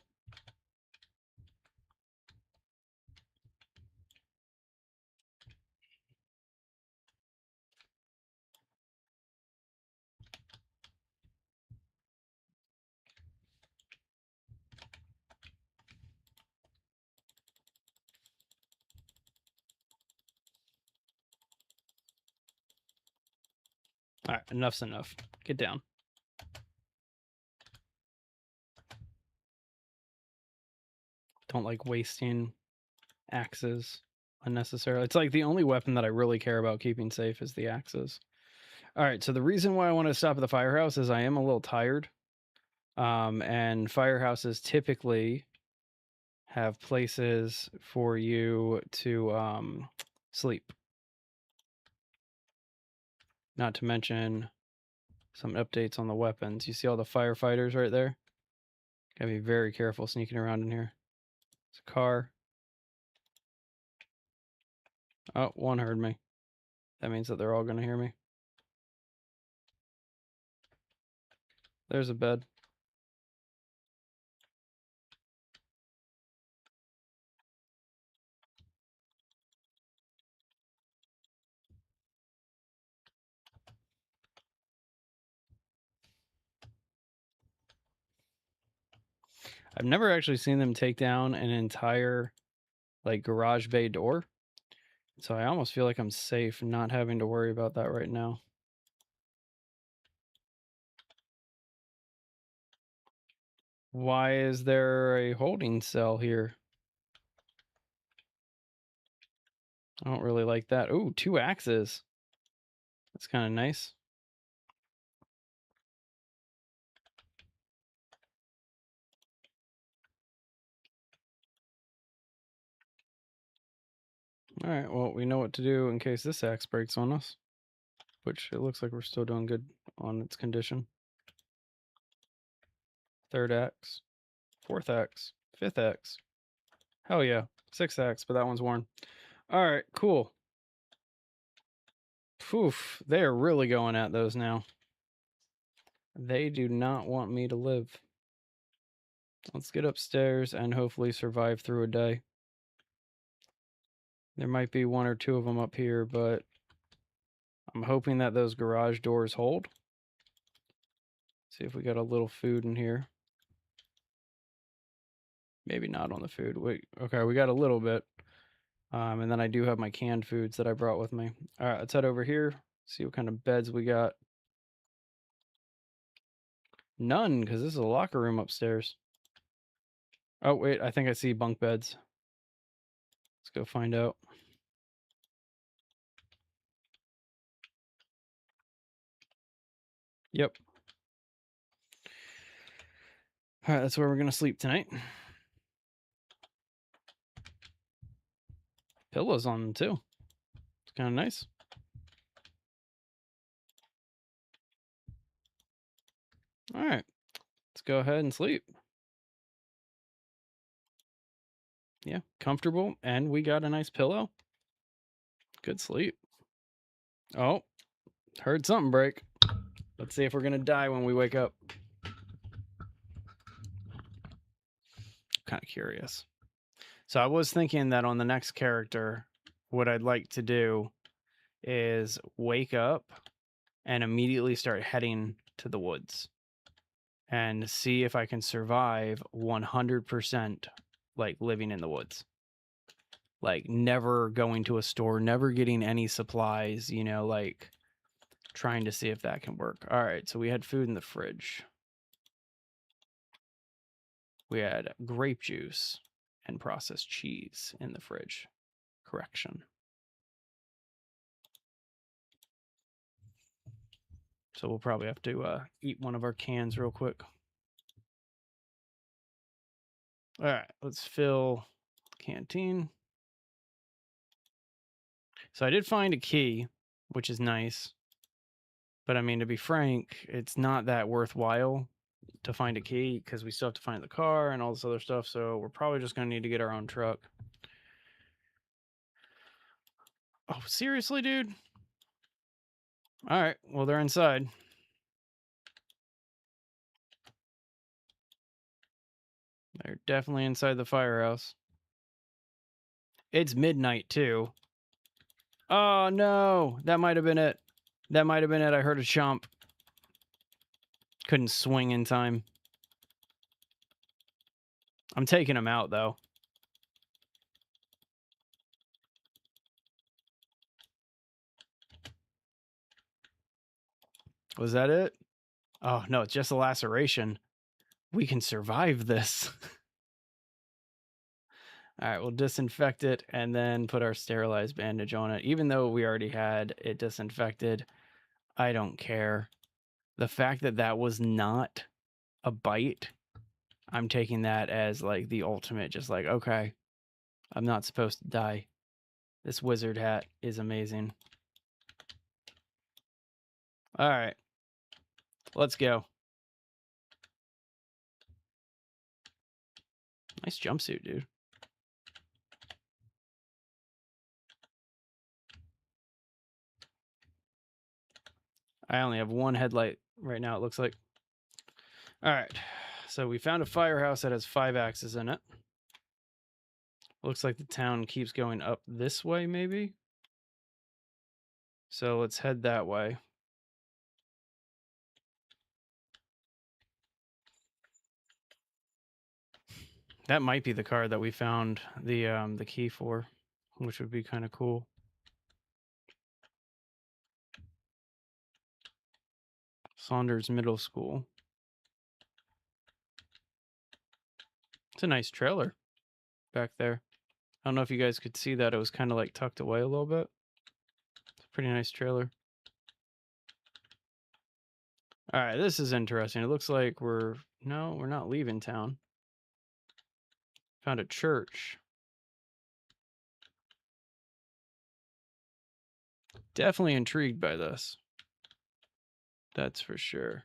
All right, enough's enough. Get down. Don't like wasting axes unnecessarily. It's like the only weapon that I really care about keeping safe is the axes. All right, so the reason why I want to stop at the firehouse is I am a little tired. And firehouses typically have places for you to sleep. Not to mention some updates on the weapons. You see all the firefighters right there? Gotta be very careful sneaking around in here. It's a car. Oh, one heard me. That means that they're all going to hear me. There's a bed. I've never actually seen them take down an entire like garage bay door. So I almost feel like I'm safe not having to worry about that right now. Why is there a holding cell here? I don't really like that. Ooh, 2 axes. That's kind of nice. All right, well, we know what to do in case this axe breaks on us, which it looks like we're still doing good on its condition. 3rd axe, 4th axe, 5th axe. Hell yeah, 6th axe, but that one's worn. All right, cool. Poof, they are really going at those now. They do not want me to live. Let's get upstairs and hopefully survive through a day. There might be 1 or 2 of them up here, but I'm hoping that those garage doors hold. See if we got a little food in here. Maybe not on the food. Wait, okay, we got a little bit. And then I do have my canned foods that I brought with me. All right, let's head over here, see what kind of beds we got. None, because this is a locker room upstairs. Oh, wait, I think I see bunk beds. Let's go find out. Yep. All right, that's where we're going to sleep tonight. Pillows on them, too. It's kind of nice. All right, let's go ahead and sleep. Yeah, comfortable, and we got a nice pillow. Good sleep. Oh, heard something break. Let's see if we're going to die when we wake up. Kind of curious. So I was thinking that on the next character, what I'd like to do is wake up and immediately start heading to the woods and see if I can survive 100% like living in the woods. Like never going to a store, never getting any supplies, you know, like trying to see if that can work. All right, so we had food in the fridge. We had grape juice and processed cheese in the fridge. Correction. So we'll probably have to eat one of our cans real quick. All right, let's fill canteen. So I did find a key, which is nice. But I mean, to be frank, it's not that worthwhile to find a key because we still have to find the car and all this other stuff. So we're probably just going to need to get our own truck. Oh, seriously, dude? All right, well, they're inside. They're definitely inside the firehouse. It's midnight, too. Oh, no. That might have been it. That might have been it. I heard a chomp. Couldn't swing in time. I'm taking him out, though. Was that it? Oh, no, it's just a laceration. We can survive this. All right, we'll disinfect it and then put our sterilized bandage on it. Even though we already had it disinfected, I don't care. The fact that that was not a bite, I'm taking that as like the ultimate, just like, okay, I'm not supposed to die. This wizard hat is amazing. All right, let's go. Nice jumpsuit, dude. I only have one headlight right now, it looks like. All right, so we found a firehouse that has 5 axes in it. Looks like the town keeps going up this way, maybe. So let's head that way. That might be the car that we found the key for, which would be kind of cool. Saunders Middle School. It's a nice trailer back there. I don't know if you guys could see that. It was kind of like tucked away a little bit. It's a pretty nice trailer. All right, this is interesting. It looks like we're not leaving town. Found a church. Definitely intrigued by this. That's for sure.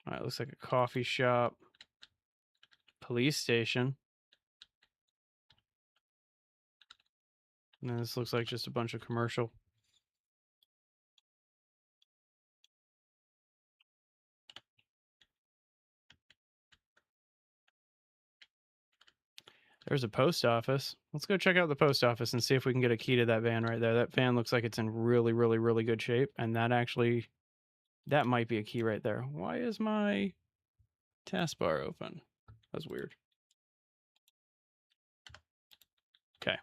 All right, looks like a coffee shop. Police station. And this looks like just a bunch of commercial. There's a post office. Let's go check out the post office and see if we can get a key to that van right there. That van looks like it's in really, really, really good shape. And that might be a key right there. Why is my taskbar open? That's weird. Okay.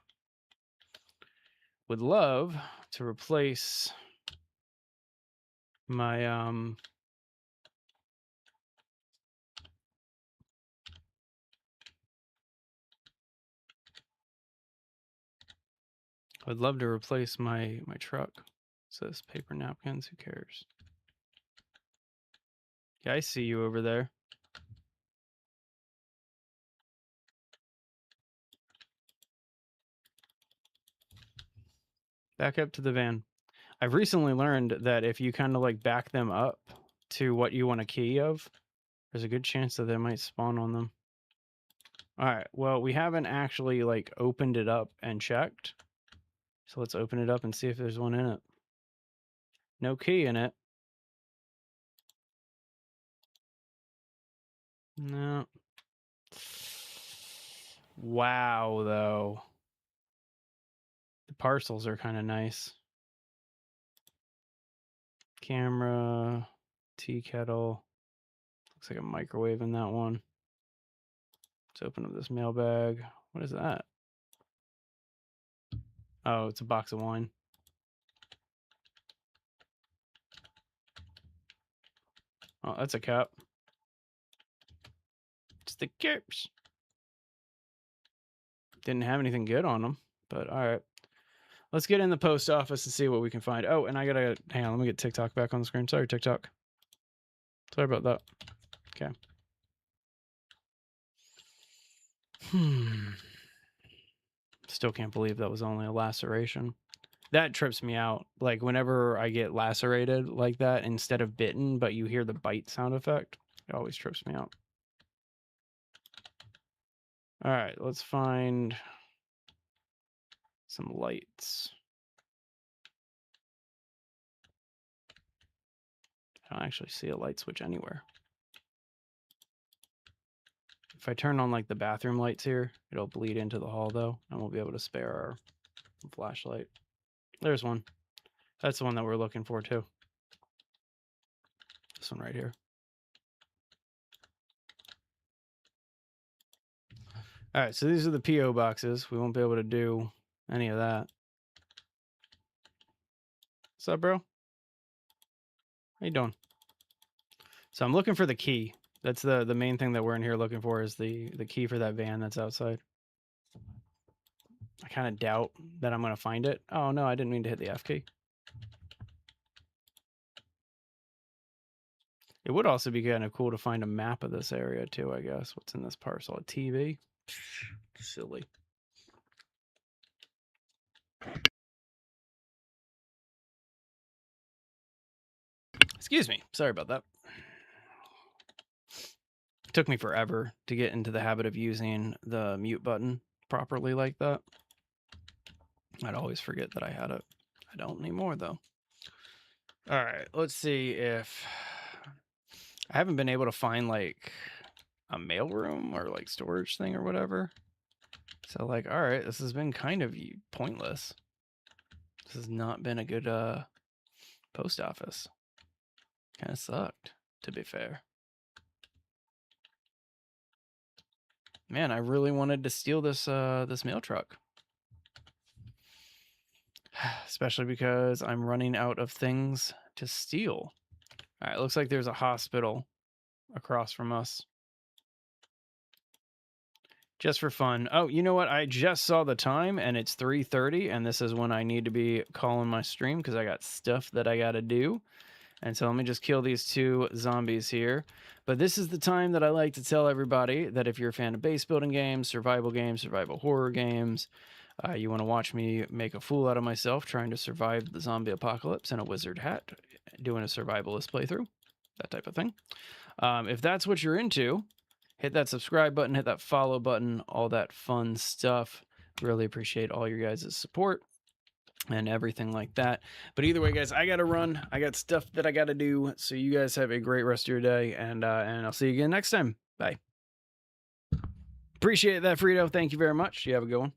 Would love to replace my I'd love to replace my truck. It says paper napkins, who cares? Yeah, I see you over there. Back up to the van. I've recently learned that if you kind of like back them up to what you want a key of, there's a good chance that they might spawn on them. All right, well, we haven't actually like opened it up and checked. So let's open it up and see if there's one in it. No key in it. No. Wow, though. The parcels are kind of nice. Camera, tea kettle. Looks like a microwave in that one. Let's open up this mailbag. What is that? Oh, it's a box of wine. Oh, that's a cup. It's the cups. Didn't have anything good on them, but all right. Let's get in the post office and see what we can find. Oh, and I gotta hang on. Let me get TikTok back on the screen. Sorry, TikTok. Sorry about that. Okay. Still can't believe that was only a laceration. That trips me out. Like whenever I get lacerated like that instead of bitten, but you hear the bite sound effect, it always trips me out. All right, let's find some lights. I don't actually see a light switch anywhere. If I turn on like the bathroom lights here, it'll bleed into the hall though, and we'll be able to spare our flashlight. There's one. That's the one that we're looking for too. This one right here. All right, so these are the P.O. boxes. We won't be able to do any of that. What's up, bro? How you doing? So I'm looking for the key. That's the main thing that we're in here looking for is the key for that van that's outside. I kind of doubt that I'm going to find it. Oh, no, I didn't mean to hit the F key. It would also be kind of cool to find a map of this area too, I guess. What's in this parcel? A TV? Silly. Excuse me. Sorry about that. It took me forever to get into the habit of using the mute button properly like that. I'd always forget that I had it. I don't anymore, though. All right, let's see if I haven't been able to find like a mailroom or like storage thing or whatever. So like, all right, this has been kind of pointless. This has not been a good post office. Kind of sucked, to be fair. Man, I really wanted to steal this this mail truck. Especially because I'm running out of things to steal. All right, looks like there's a hospital across from us. Just for fun. Oh, you know what? I just saw the time and it's 3:30 and this is when I need to be calling my stream because I got stuff that I got to do. And so let me just kill these 2 zombies here. But this is the time that I like to tell everybody that if you're a fan of base building games, survival horror games, you want to watch me make a fool out of myself trying to survive the zombie apocalypse in a wizard hat, doing a survivalist playthrough, that type of thing. If that's what you're into, hit that subscribe button, hit that follow button, all that fun stuff. Really appreciate all your guys' support and everything like that. But either way, guys, I gotta run. I got stuff that I gotta do. So you guys have a great rest of your day, and I'll see you again next time. Bye. Appreciate that, Frito. Thank you very much. You have a good one.